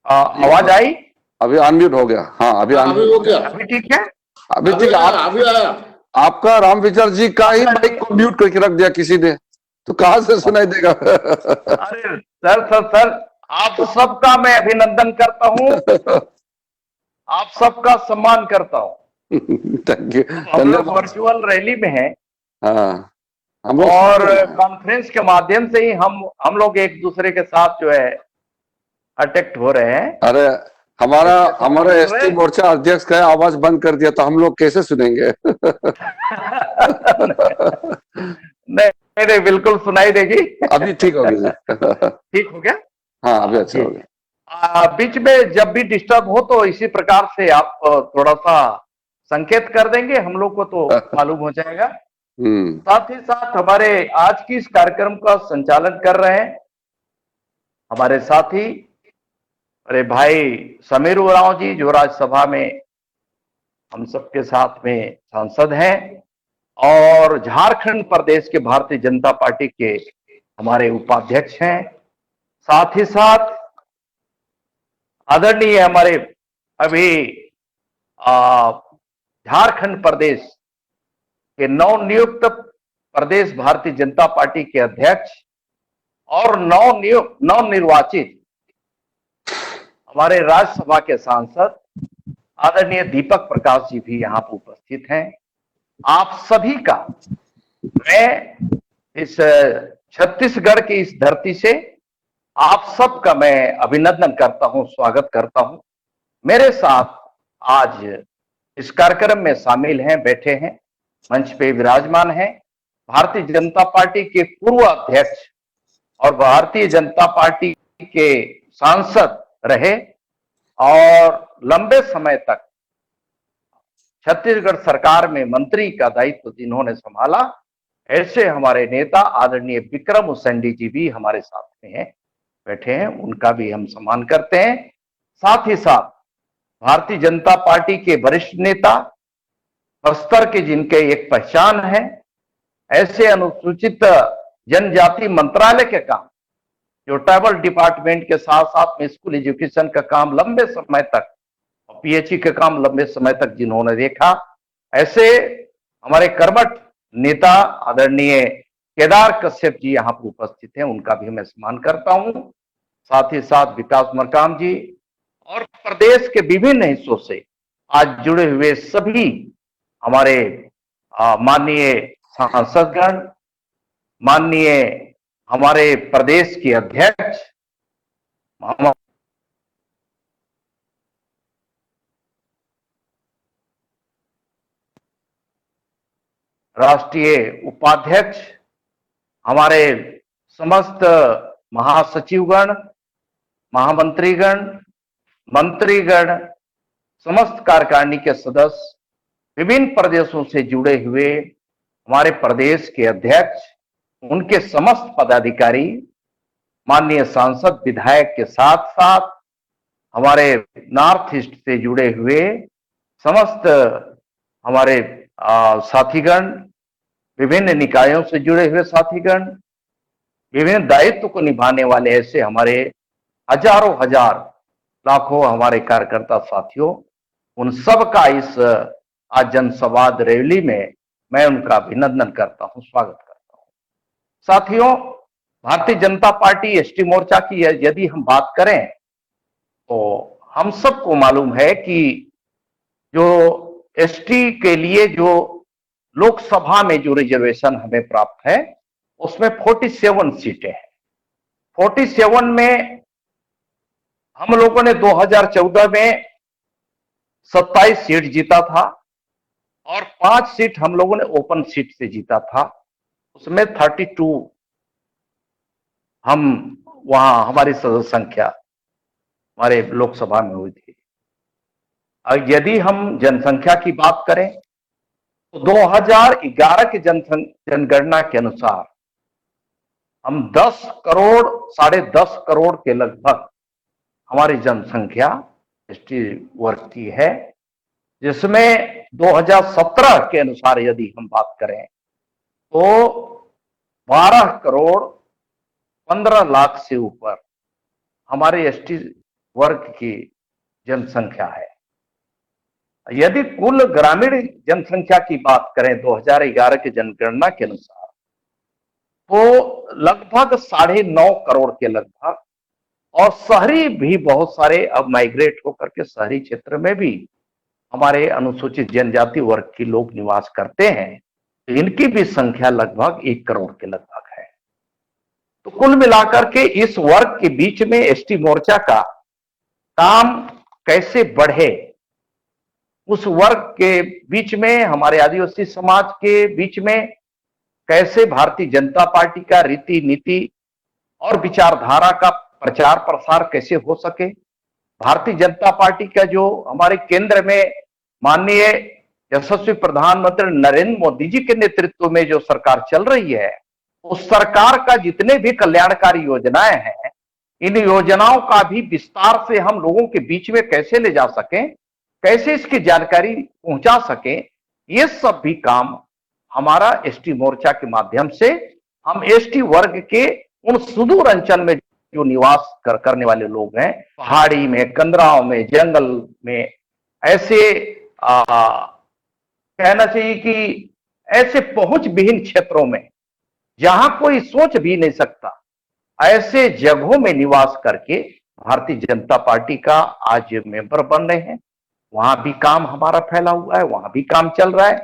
आवाज आई? अभी अनम्यूट हो गया। हाँ अभी अभी हो गया, अभी ठीक है? अभी ठीक है। अभी आया। आपका राम विचार जी का ही माइक को म्यूट करके रख दिया किसी ने, तो कहां से सुनाई देगा? अरे सर आप सबका मैं अभिनंदन करता हूं, आप सबका सम्मान करता हूं। Thank you. हम लोग वर्चुअल रैली में हैं। हाँ और कॉन्फ्रेंस के माध्यम से ही हम लोग एक दूसरे के साथ जो है अटैक्ट हो रहे हैं। अरे हमारा एसटी मोर्चा अध्यक्ष का आवाज बंद कर दिया तो हम लोग कैसे सुनेंगे? नहीं बिल्कुल सुनाई देगी। अभी ठीक हो गया। ठीक हो गया? हाँ अभी अच्छा हो गया। बीच में जब भी डिस्टर्ब हो तो इसी प्रकार से आप थोड़ा सा संकेत कर देंगे, हम लोग को तो मालूम हो जाएगा। साथ ही साथ हमारे आज की इस कार्यक्रम का संचालन कर रहे हैं हमारे साथी अरे भाई समीर उरांव जी, जो राज्यसभा में हम सबके साथ में सांसद हैं और झारखंड प्रदेश के भारतीय जनता पार्टी के हमारे उपाध्यक्ष हैं। साथ ही साथ आदरणीय हमारे अभी झारखंड प्रदेश के नवनियुक्त प्रदेश भारतीय जनता पार्टी के अध्यक्ष और नवनिर्वाचित हमारे राज्यसभा के सांसद आदरणीय दीपक प्रकाश जी भी यहाँ पर उपस्थित हैं। आप सभी का मैं इस छत्तीसगढ़ की इस धरती से आप सबका मैं अभिनंदन करता हूं, स्वागत करता हूं। मेरे साथ आज इस कार्यक्रम में शामिल हैं, बैठे हैं, मंच पे विराजमान हैं भारतीय जनता पार्टी के पूर्व अध्यक्ष और भारतीय जनता पार्टी के सांसद रहे और लंबे समय तक छत्तीसगढ़ सरकार में मंत्री का दायित्व जिन्होंने संभाला, ऐसे हमारे नेता आदरणीय विक्रम उसेंडी जी भी हमारे साथ में हैं, बैठे हैं, उनका भी हम सम्मान करते हैं। साथ ही साथ भारतीय जनता पार्टी के वरिष्ठ नेता बस्तर के जिनके एक पहचान है, ऐसे अनुसूचित जनजाति मंत्रालय के काम, जो ट्राइबल डिपार्टमेंट के साथ साथ में स्कूल एजुकेशन का काम लंबे समय तक, पीएचई का काम लंबे समय तक जिन्होंने देखा, ऐसे हमारे कर्मठ नेता आदरणीय केदार कश्यप जी यहाँ पर उपस्थित हैं, उनका भी मैं सम्मान करता हूं। साथ ही साथ विकास मरकाम जी और प्रदेश के विभिन्न हिस्सों से आज जुड़े हुए सभी हमारे माननीय सांसदगण, माननीय हमारे प्रदेश के अध्यक्ष, राष्ट्रीय उपाध्यक्ष, हमारे समस्त महासचिवगण, महामंत्रीगण, मंत्रीगण, समस्त कार्यकारिणी के सदस्य, विभिन्न प्रदेशों से जुड़े हुए हमारे प्रदेश के अध्यक्ष, उनके समस्त पदाधिकारी, माननीय सांसद विधायक के साथ साथ हमारे नॉर्थ ईस्ट से जुड़े हुए समस्त हमारे साथीगण, विभिन्न निकायों से जुड़े हुए साथीगण, विभिन्न दायित्व को निभाने वाले ऐसे हमारे हजारों हजार लाखों हमारे कार्यकर्ता साथियों, उन सब का इस आज जनसंवाद रैली में मैं उनका अभिनंदन करता हूं, स्वागत करता हूं। साथियों, भारतीय जनता पार्टी एसटी मोर्चा की यदि हम बात करें तो हम सबको मालूम है कि जो एसटी के लिए जो लोकसभा में जो रिजर्वेशन हमें प्राप्त है उसमें 47 सीटें हैं। 47 में हम लोगों ने 2014 में 27 सीट जीता था और 5 सीट हम लोगों ने ओपन सीट से जीता था। उसमें 32 हम वहां हमारी सदस्य संख्या हमारे लोकसभा में हुई थी। यदि हम जनसंख्या की बात करें तो 2011 की जनगणना के अनुसार हम 10 करोड़, 10.5 करोड़ के लगभग हमारी जनसंख्या एसटी वर्ग की है, जिसमें 2017 के अनुसार यदि हम बात करें तो 12 करोड़ 15 लाख से ऊपर हमारे एसटी वर्ग की जनसंख्या है। यदि कुल ग्रामीण जनसंख्या की बात करें 2011 की जनगणना के अनुसार तो लगभग 9.5 करोड़ के लगभग, और शहरी भी बहुत सारे अब माइग्रेट होकर के शहरी क्षेत्र में भी हमारे अनुसूचित जनजाति वर्ग के लोग निवास करते हैं, तो इनकी भी संख्या लगभग 1 करोड़ के लगभग है। तो कुल मिलाकर के इस वर्ग के बीच में एसटी मोर्चा का काम कैसे बढ़े, उस वर्ग के बीच में, हमारे आदिवासी समाज के बीच में कैसे भारतीय जनता पार्टी का रीति नीति और विचारधारा का प्रचार प्रसार कैसे हो सके। भारतीय जनता पार्टी का जो हमारे केंद्र में माननीय यशस्वी प्रधानमंत्री नरेंद्र मोदी जी के नेतृत्व में जो सरकार चल रही है, उस सरकार का जितने भी कल्याणकारी योजनाएं हैं, इन योजनाओं का भी विस्तार से हम लोगों के बीच में कैसे ले जा सकें, कैसे इसकी जानकारी पहुंचा सकें, ये सब भी काम हमारा एसटी मोर्चा के माध्यम से हम एसटी वर्ग के उन सुदूर अंचल में जो निवास करने वाले लोग हैं, पहाड़ी में, कंदराओं में, जंगल में, ऐसे कहना चाहिए कि ऐसे पहुंच विहीन क्षेत्रों में जहां कोई सोच भी नहीं सकता, ऐसे जगहों में निवास करके भारतीय जनता पार्टी का आज मेंबर बन रहे हैं। वहां भी काम हमारा फैला हुआ है, वहां भी काम चल रहा है।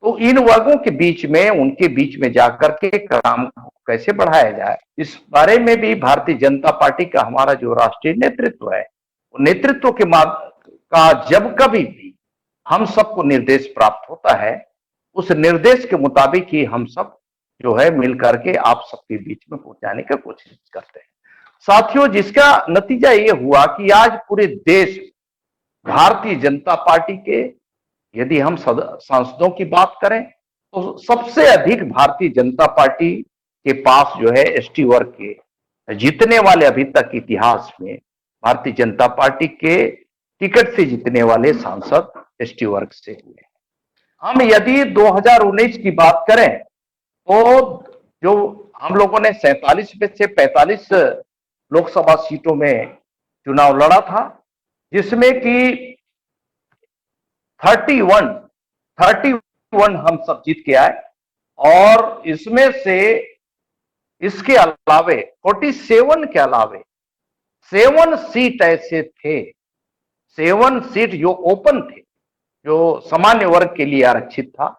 तो इन वर्गों के बीच में, उनके बीच में जाकर के काम को कैसे बढ़ाया जाए, इस बारे में भी भारतीय जनता पार्टी का हमारा जो राष्ट्रीय नेतृत्व है, वो नेतृत्व के का जब कभी भी हम सबको निर्देश प्राप्त होता है, उस निर्देश के मुताबिक ही हम सब जो है मिल करके आप सबके बीच में पहुंचाने की कोशिश करते हैं। साथियों, जिसका नतीजा ये हुआ कि आज पूरे देश भारतीय जनता पार्टी के, यदि हम सांसदों की बात करें तो सबसे अधिक भारतीय जनता पार्टी के पास जो है एसटी वर्ग के जीतने वाले अभी तक इतिहास में भारतीय जनता पार्टी के टिकट से जीतने वाले सांसद एसटी वर्ग से हुए। हम यदि 2019 की बात करें तो जो हम लोगों ने 47 में से 45 लोकसभा सीटों में चुनाव लड़ा था, जिसमें कि 31 हम सब जीत के आए, और इसमें से इसके अलावे 47 के अलावे 7 सीट ऐसे थे, 7 सीट जो ओपन थे, जो सामान्य वर्ग के लिए आरक्षित था,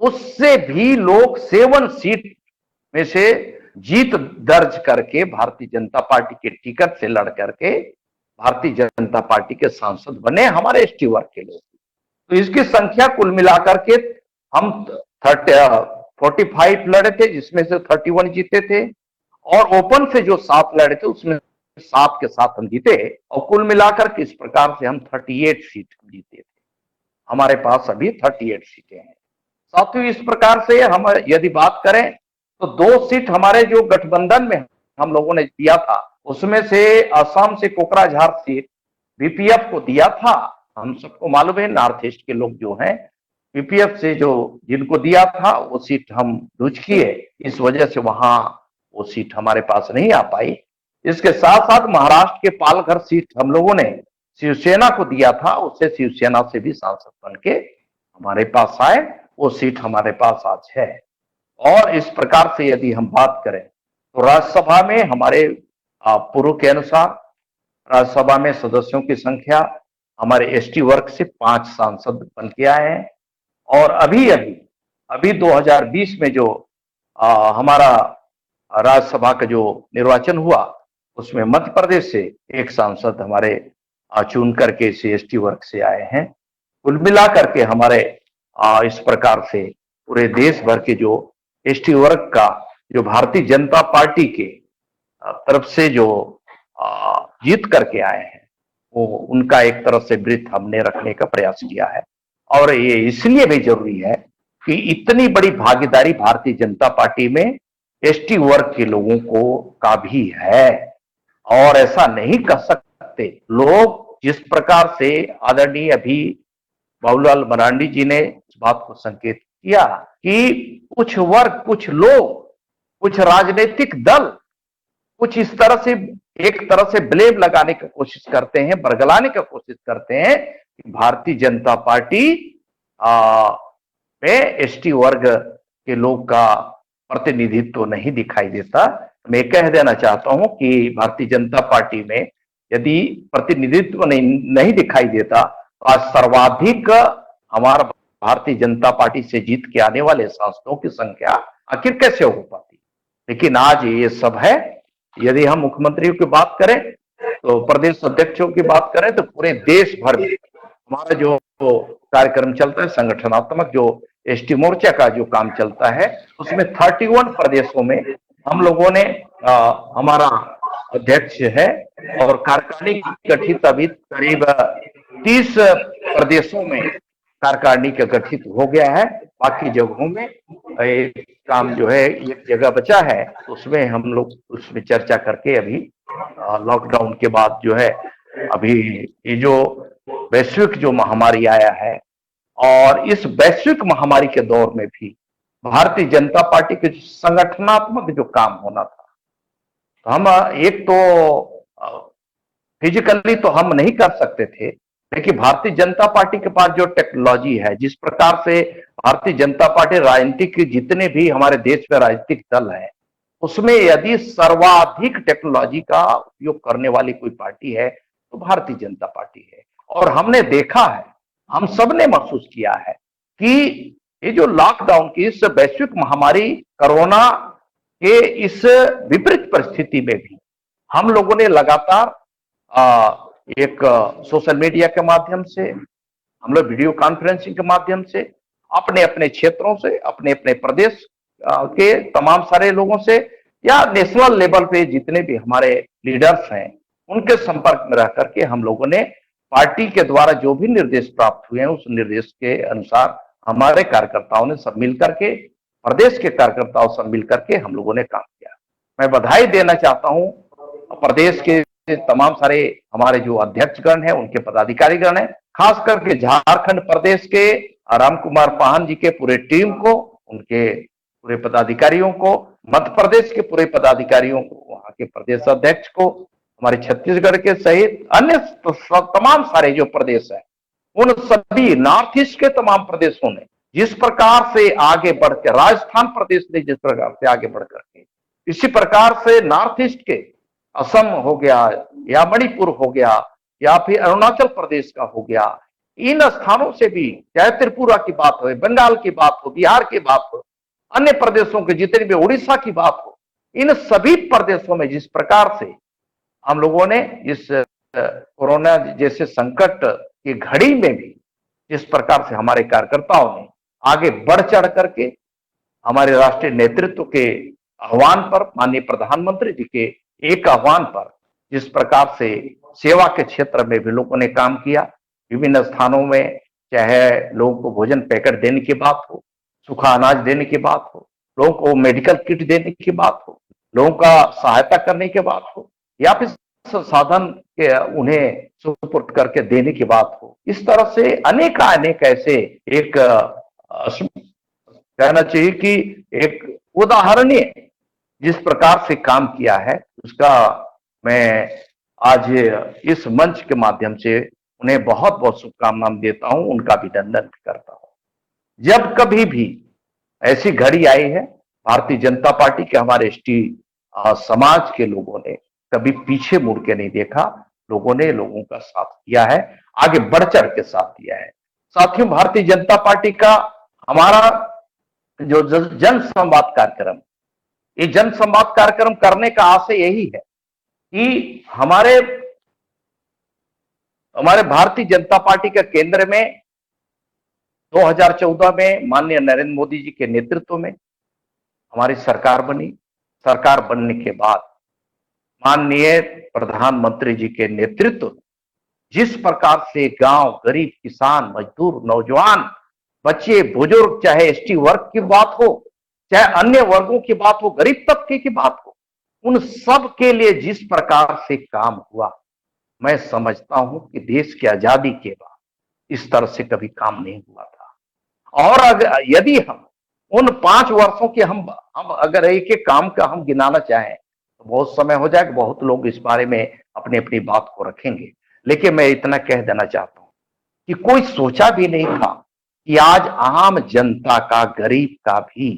उससे भी लोग 7 सीट में से जीत दर्ज करके भारतीय जनता पार्टी के टिकट से लड़ करके भारतीय जनता पार्टी के सांसद बने हमारे एसटी वर्ग के लोग। तो इसकी संख्या कुल मिलाकर के हम 45 लड़े थे, जिसमें से 31 जीते थे, और ओपन से जो 7 लड़े थे उसमें 7 के साथ हम जीते, और कुल मिलाकर के इस प्रकार से हम 38 सीट जीते थे। हमारे पास अभी 38 सीटें हैं। साथियों, इस प्रकार से हम यदि बात करें तो 2 सीट हमारे जो गठबंधन में हम लोगों ने दिया था, उसमें से असम से कोकराझार सीट बीपीएफ को दिया था। हम सबको मालूम है, नॉर्थ ईस्ट के लोग जो हैं बीपीएफ से जो जिनको दिया था वो सीट हम लूज किए, इस वजह से वहां वो सीट हमारे पास नहीं आ पाई। इसके साथ साथ महाराष्ट्र के पालघर सीट हम लोगों ने शिवसेना को दिया था, उससे शिवसेना से भी सांसद बन के हमारे पास आए, वो सीट हमारे पास आज है। और इस प्रकार से यदि हम बात करें तो राज्यसभा में हमारे पूर्व के अनुसार राज्यसभा में सदस्यों की संख्या हमारे एसटी वर्ग से 5 सांसद बन के आए हैं। और अभी 2020 में जो हमारा राज्यसभा का जो निर्वाचन हुआ, उसमें मध्य प्रदेश से 1 सांसद हमारे चुन करके इसे एसटी वर्ग से आए हैं। कुल मिलाकर के हमारे इस प्रकार से पूरे देश भर के जो एसटी वर्ग का जो भारतीय जनता पार्टी के तरफ से जो जीत करके आए हैं, वो उनका एक तरह से वृत्त हमने रखने का प्रयास किया है। और ये इसलिए भी जरूरी है कि इतनी बड़ी भागीदारी भारतीय जनता पार्टी में एसटी वर्ग के लोगों को का भी है, और ऐसा नहीं कर सकते लोग जिस प्रकार से आदरणीय अभी बाबूलाल मरांडी जी ने इस बात को संकेत किया कि कुछ वर्ग, कुछ लोग, कुछ राजनीतिक दल कुछ इस तरह से एक तरह से ब्लेम लगाने की कोशिश करते हैं, बरगलाने की कोशिश करते हैं कि भारतीय जनता पार्टी में एसटी वर्ग के लोग का प्रतिनिधित्व नहीं दिखाई देता। मैं कह देना चाहता हूं कि भारतीय जनता पार्टी में यदि प्रतिनिधित्व नहीं दिखाई देता तो आज सर्वाधिक हमारा भारतीय जनता पार्टी से जीत के आने वाले सांसदों की संख्या आखिर कैसे हो पाती। लेकिन आज ये सब है। यदि हम मुख्यमंत्रियों की बात करें तो प्रदेश अध्यक्षों की बात करें तो पूरे देश भर में हमारा जो कार्यक्रम चलता है, संगठनात्मक जो एसटी मोर्चा का जो काम चलता है, उसमें 31 प्रदेशों में हम लोगों ने हमारा अध्यक्ष है और कार्यकारिणी गठित अभी करीब 30 प्रदेशों में कार्यकारिणी का गठित हो गया है। बाकी जगहों में एक काम जो है एक जगह बचा है, उसमें हम लोग उसमें चर्चा करके अभी लॉकडाउन के बाद जो है अभी ये जो वैश्विक जो महामारी आया है और इस वैश्विक महामारी के दौर में भी भारतीय जनता पार्टी के संगठनात्मक जो काम होना था, तो हम एक तो फिजिकली तो हम नहीं कर सकते थे, लेकिन भारतीय जनता पार्टी के पास जो टेक्नोलॉजी है, जिस प्रकार से भारतीय जनता पार्टी राजनीतिक जितने भी हमारे देश में राजनीतिक दल है, उसमें यदि सर्वाधिक टेक्नोलॉजी का उपयोग करने वाली कोई पार्टी है तो भारतीय जनता पार्टी है। और हमने देखा है, हम सब ने महसूस किया है कि ये जो लॉकडाउन की इस वैश्विक महामारी कोरोना के इस विपरीत परिस्थिति में भी हम लोगों ने लगातार एक सोशल मीडिया के माध्यम से, हम लोग वीडियो कॉन्फ्रेंसिंग के माध्यम से, अपने अपने क्षेत्रों से, अपने अपने प्रदेश के तमाम सारे लोगों से या नेशनल लेवल पे जितने भी हमारे लीडर्स हैं उनके संपर्क में रह करके हम लोगों ने पार्टी के द्वारा जो भी निर्देश प्राप्त हुए हैं उस निर्देश के अनुसार हमारे कार्यकर्ताओं ने सब मिलकर के, प्रदेश के कार्यकर्ताओं सब मिलकर के हम लोगों ने काम किया। मैं बधाई देना चाहता हूं प्रदेश के तमाम सारे हमारे जो अध्यक्षगण हैं, उनके पदाधिकारीगण हैं, खास करके झारखंड प्रदेश के राम कुमार पाहन जी के पूरे टीम को, उनके पूरे पदाधिकारियों को, मध्य प्रदेश के पूरे पदाधिकारियों को, वहां के प्रदेश अध्यक्ष को, हमारे छत्तीसगढ़ के सहित अन्य तमाम सारे जो प्रदेश है, उन सभी नॉर्थ ईस्ट के तमाम प्रदेशों ने जिस प्रकार से आगे बढ़ के, राजस्थान प्रदेश ने जिस प्रकार से आगे बढ़ करके, इसी प्रकार से नॉर्थ ईस्ट के असम हो गया या मणिपुर हो गया या फिर अरुणाचल प्रदेश का हो गया, इन स्थानों से भी, चाहे त्रिपुरा की बात हो, बंगाल की बात हो, बिहार की बात हो, अन्य प्रदेशों के जितने भी, उड़ीसा की बात हो, इन सभी प्रदेशों में जिस प्रकार से हम लोगों ने इस कोरोना जैसे संकट की घड़ी में भी जिस प्रकार से हमारे कार्यकर्ताओं ने आगे बढ़ चढ़ करके हमारे राष्ट्रीय नेतृत्व के आह्वान पर, माननीय प्रधानमंत्री जी के एक आह्वान पर जिस प्रकार से सेवा के क्षेत्र में भी लोगों ने काम किया, विभिन्न स्थानों में, चाहे लोगों को भोजन पैकेट देने की बात हो, सूखा अनाज देने की बात हो, लोगों को मेडिकल किट देने की बात हो, लोगों का सहायता करने की बात हो, या फिर साधन के उन्हें सुपुर्द करके देने की बात हो, इस तरह से अनेक ऐसे एक कहना चाहिए कि एक उदाहरणीय जिस प्रकार से काम किया है, उसका मैं आज इस मंच के माध्यम से उन्हें बहुत बहुत शुभकामनाएं देता हूं, उनका अभिनंदन करता हूं। जब कभी भी ऐसी घड़ी आई है, भारतीय जनता पार्टी के हमारे एसटी समाज के लोगों ने कभी पीछे मुड़ के नहीं देखा, लोगों ने लोगों का साथ दिया है, आगे बढ़ चढ़ के साथ दिया है। साथियों, भारतीय जनता पार्टी का हमारा जो जन संवाद कार्यक्रम, ये जन संवाद कार्यक्रम करने का आशय यही है कि हमारे भारतीय जनता पार्टी के केंद्र में 2014 में माननीय नरेंद्र मोदी जी के नेतृत्व में हमारी सरकार बनी। सरकार बनने के बाद माननीय प्रधानमंत्री जी के नेतृत्व जिस प्रकार से गांव, गरीब, किसान, मजदूर, नौजवान, बच्चे, बुजुर्ग, चाहे एसटी वर्ग की बात हो, चाहे अन्य वर्गों की बात हो, गरीब तबके की बात हो, उन सब के लिए जिस प्रकार से काम हुआ, मैं समझता हूं कि देश की आजादी के बाद इस तरह से कभी काम नहीं हुआ था। और अगर यदि हम उन 5 वर्षों के हम अगर एक एक काम का हम गिनाना चाहें तो बहुत समय हो जाएगा, बहुत लोग इस बारे में अपनी अपनी बात को रखेंगे, लेकिन मैं इतना कह देना चाहता हूं कि कोई सोचा भी नहीं था कि आज आम जनता का, गरीब का भी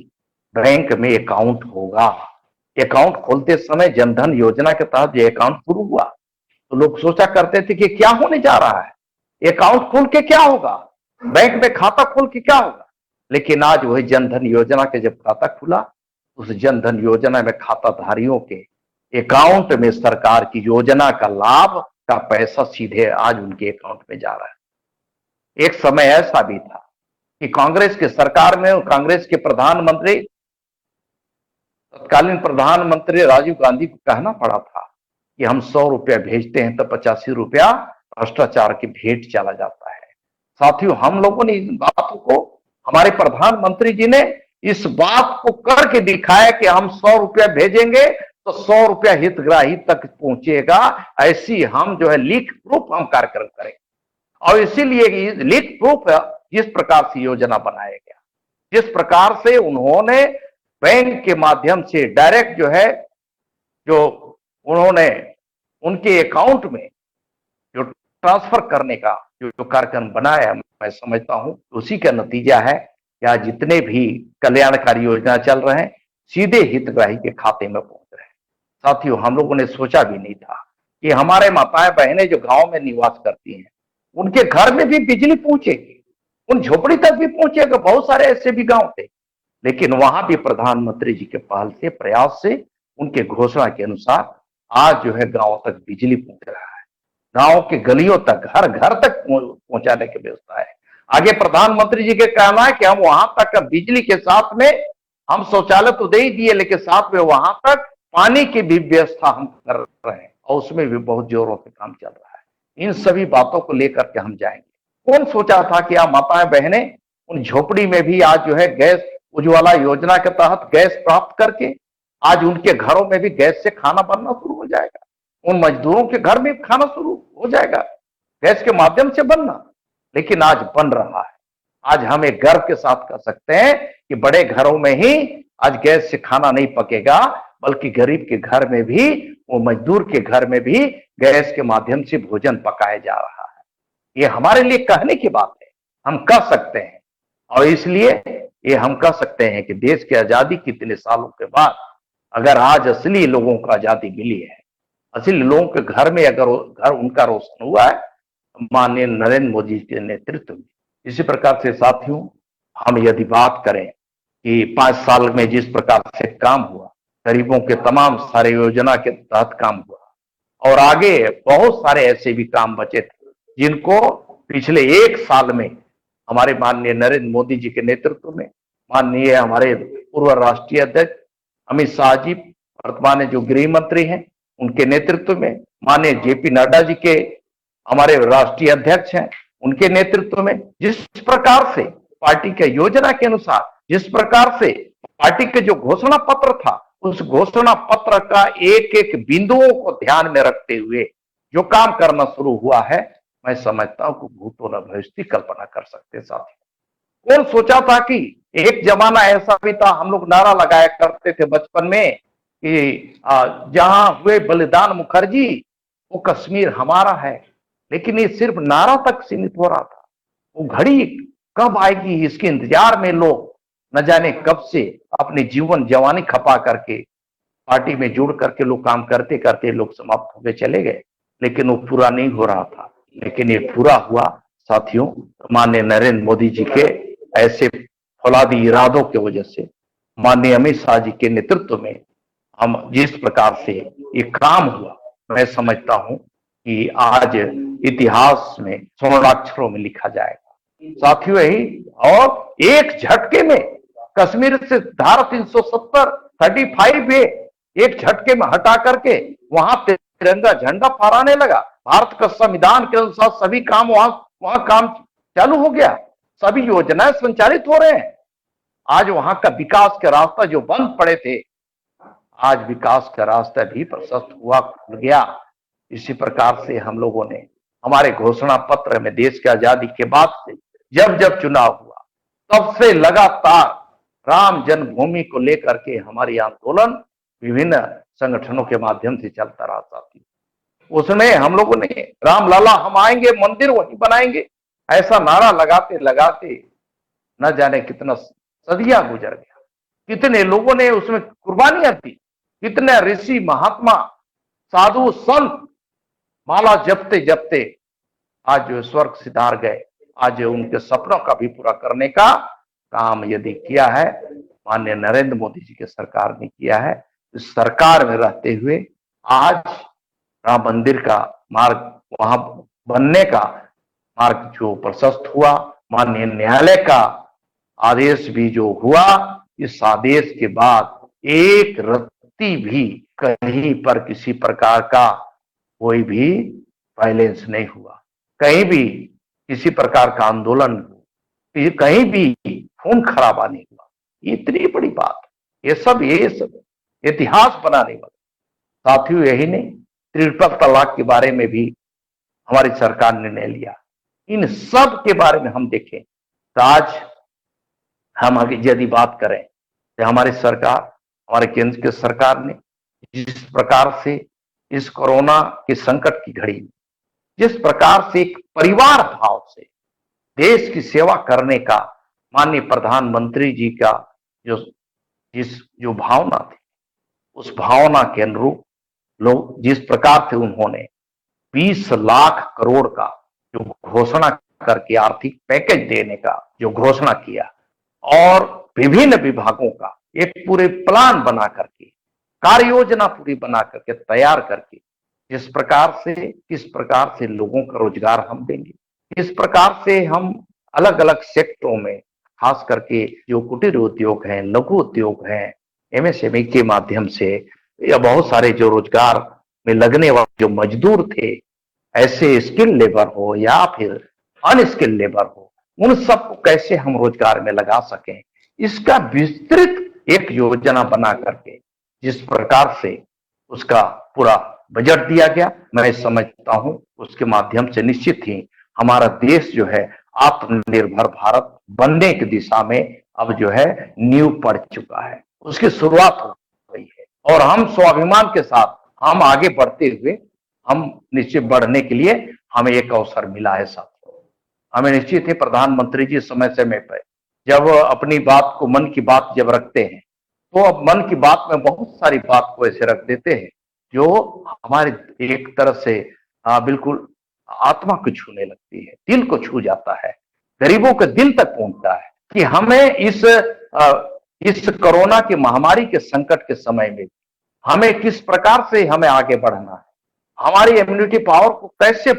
बैंक में अकाउंट होगा। अकाउंट खोलते समय जनधन योजना के तहत ये अकाउंट शुरू हुआ तो लोग सोचा करते थे कि क्या होने जा रहा है, अकाउंट खोल के क्या होगा, बैंक में खाता खोल के क्या होगा। लेकिन आज वही जनधन योजना के जब खाता खुला, उस जनधन योजना में खाताधारियों के अकाउंट में सरकार की योजना का लाभ का पैसा सीधे आज उनके अकाउंट में जा रहा है। एक समय ऐसा भी था कि कांग्रेस की सरकार में कांग्रेस के प्रधानमंत्री, तत्कालीन प्रधानमंत्री राजीव गांधी को कहना पड़ा था कि हम 100 रुपया भेजते हैं तो 85 रुपया भ्रष्टाचार की भेंट चला जाता है। साथियों, हम लोगों ने इन बातों को, हमारे प्रधानमंत्री जी ने इस बात को करके दिखाया कि हम 100 रुपया भेजेंगे तो 100 रुपया हितग्राही तक पहुंचेगा। ऐसी हम जो है लीक प्रूफ हम कार्यक्रम करेंगे। और इसीलिए लीक प्रूफ जिस प्रकार से योजना बनाया गया, जिस प्रकार से उन्होंने बैंक के माध्यम से डायरेक्ट जो है, जो उन्होंने उनके अकाउंट में जो ट्रांसफर करने का जो कार्यक्रम बनाया, मैं समझता हूं उसी का नतीजा है कि आज जितने भी कल्याणकारी योजना चल रहे हैं सीधे हितग्राही के खाते में पहुंच रहे हैं। साथियों, हम लोगों ने सोचा भी नहीं था कि हमारे माताएं बहनें जो गांव में निवास करती हैं उनके घर में भी बिजली पहुंचेगी, उन झोपड़ी तक भी पहुंचेगा। बहुत सारे ऐसे भी गांव थे, लेकिन वहां भी प्रधानमंत्री जी के पहल से, प्रयास से, उनके घोषणा के अनुसार आज जो है गांव तक बिजली पहुंच रहा है। गांव के गलियों तक, हर घर तक पहुंचाने की व्यवस्था है। आगे प्रधानमंत्री जी के कहना है कि हम वहां तक बिजली के साथ में हम शौचालय तो दे ही दिए, लेकिन साथ में वहां तक पानी की भी व्यवस्था हम कर रहे हैं और उसमें भी बहुत जोरों से काम चल रहा है। इन सभी बातों को लेकर के हम जाएंगे। कौन सोचा था कि आप माताएं बहनें उन झोपड़ी में भी आज जो है गैस उज्ज्वला योजना के तहत गैस प्राप्त करके आज उनके घरों में भी गैस से खाना बनना शुरू हो जाएगा। उन मजदूरों के घर में खाना शुरू हो जाएगा गैस के माध्यम से बनना। लेकिन आज बन रहा है। आज हम एक गर्व के साथ कह सकते हैं कि बड़े घरों में ही आज गैस से खाना नहीं पकेगा, बल्कि गरीब के घर में भी, वो मजदूर के घर में भी गैस के माध्यम से भोजन पकाया जा रहा है। ये हमारे लिए कहने की बात है, हम कह सकते हैं। और इसलिए ये हम कह सकते हैं कि देश की आजादी कितने सालों के बाद अगर आज असली लोगों को आजादी मिली है, असली लोगों के घर में अगर घर उनका रोशन हुआ है, माननीय नरेंद्र मोदी के नेतृत्व में। इसी प्रकार से साथियों, हम यदि बात करें कि 5 साल में जिस प्रकार से काम हुआ, गरीबों के तमाम सारे योजना के तहत काम हुआ, और आगे बहुत सारे ऐसे भी काम बचे थे जिनको पिछले 1 साल में हमारे माननीय नरेंद्र मोदी जी के नेतृत्व में, माननीय हमारे पूर्व राष्ट्रीय अध्यक्ष अमित शाह जी, वर्तमान जो गृह मंत्री हैं, उनके नेतृत्व में, माननीय जेपी नड्डा जी के हमारे राष्ट्रीय अध्यक्ष हैं, उनके नेतृत्व में, जिस प्रकार से पार्टी के योजना के अनुसार, जिस प्रकार से पार्टी के जो घोषणा पत्र था, उस घोषणा पत्र का एक एक बिंदुओं को ध्यान में रखते हुए जो काम करना शुरू हुआ है, मैं समझता हूं कि भूतों न भविष्य की कल्पना कर सकते साथी। कौन सोचा था कि एक जमाना ऐसा भी था, हम लोग नारा लगाया करते थे बचपन में कि जहां हुए बलिदान मुखर्जी वो कश्मीर हमारा है, लेकिन ये सिर्फ नारा तक सीमित हो रहा था। वो घड़ी कब आएगी इसके इंतजार में लोग न जाने कब से अपने जीवन जवानी खपा करके पार्टी में जुड़ करके लोग काम करते करते लोग समाप्त होकर चले गए, लेकिन वो पूरा नहीं हो रहा था। लेकिन ये पूरा हुआ साथियों, माननीय नरेंद्र मोदी जी के ऐसे फौलादी इरादों की वजह से, माननीय अमित शाह जी के नेतृत्व में हम जिस प्रकार से ये काम हुआ, मैं समझता हूं कि आज इतिहास में स्वर्णाक्षरों में लिखा जाएगा साथियों। यही और एक झटके में कश्मीर से धारा 370 35 एक झटके में हटा करके वहां तिरंगा झंडा फहराने लगा। भारत का संविधान के अनुसार सभी काम वहां काम चालू हो गया, सभी योजनाएं संचालित हो रहे हैं। आज वहां का विकास का रास्ता जो बंद पड़े थे, आज विकास का रास्ता भी प्रशस्त हुआ, खुल गया। इसी प्रकार से हम लोगों ने हमारे घोषणा पत्र में देश की आजादी के बाद से जब जब चुनाव हुआ, तब से लगातार राम जन्मभूमि को लेकर के हमारी आंदोलन विभिन्न संगठनों के माध्यम से चलता रहा साथी। उसमें हम लोगों ने रामलला हम आएंगे, मंदिर वहीं बनाएंगे, ऐसा नारा लगाते लगाते न जाने कितना सदियां गुजर गया, कितने लोगों ने उसमें कुर्बानियां दी, कितने ऋषि महात्मा साधु संत माला जपते जपते आज जो स्वर्ग सिधार गए। आज उनके सपनों का भी पूरा करने का काम यदि किया है माननीय नरेंद्र मोदी जी की सरकार ने किया है। इस सरकार में रहते हुए आज राम मंदिर का मार्ग वहां बनने का मार्ग जो प्रशस्त हुआ, माननीय न्यायालय का आदेश भी जो हुआ, इस आदेश के बाद एक रत्ती भी कहीं पर किसी प्रकार का कोई भी वायलेंस नहीं हुआ, कहीं भी किसी प्रकार का आंदोलन कहीं भी खून खराबा नहीं हुआ। इतनी बड़ी बात, ये सब इतिहास बनाने वाला। साथियों, यही नहीं, ट्रिपल तलाक के बारे में भी हमारी सरकार ने निर्णय लिया। इन सब के बारे में हम देखें तो आज हम आगे यदि बात करें तो हमारी सरकार, हमारे केंद्र की सरकार ने जिस प्रकार से इस कोरोना के संकट की घड़ी में जिस प्रकार से एक परिवार भाव से देश की सेवा करने का माननीय प्रधानमंत्री जी का जो भावना थी, उस भावना के अनुरूप लोग जिस प्रकार से उन्होंने 20 लाख करोड़ का जो घोषणा करके आर्थिक पैकेज देने का जो घोषणा किया और विभिन्न विभागों का एक पूरे प्लान बना करके, कार्य योजना पूरी बना करके तैयार करके किस प्रकार से लोगों का रोजगार हम देंगे, किस प्रकार से हम अलग अलग सेक्टरों में, खास करके जो कुटीर उद्योग हैं, लघु उद्योग हैं, एमएसएमई के माध्यम से या बहुत सारे जो रोजगार में लगने वाले जो मजदूर थे, ऐसे स्किल लेबर हो या फिर अनस्किल लेबर हो, उन सबको कैसे हम रोजगार में लगा सकें, इसका विस्तृत एक योजना बना करके जिस प्रकार से उसका पूरा बजट दिया गया, मैं समझता हूं उसके माध्यम से निश्चित ही हमारा देश जो है आत्मनिर्भर भारत बनने की दिशा में अब जो है नींव पड़ चुका है, उसकी शुरुआत हो गई है और हम स्वाभिमान के साथ हम आगे बढ़ते हुए हम निश्चित बढ़ने के लिए हमें एक अवसर मिला है। साथियों, हमें निश्चित ही प्रधानमंत्री जी समय समय पर जब अपनी बात को, मन की बात जब रखते हैं तो अब मन की बात में बहुत सारी बात को ऐसे रख देते हैं जो हमारे एक तरह से बिल्कुल आत्मा को छूने लगती है, दिल को छू जाता है, गरीबों के दिल तक पहुंचता है कि हमें इस कोरोना की महामारी के संकट के समय में हमें किस प्रकार से हमें आगे बढ़ना है, हमारी इम्यूनिटी पावर को कैसे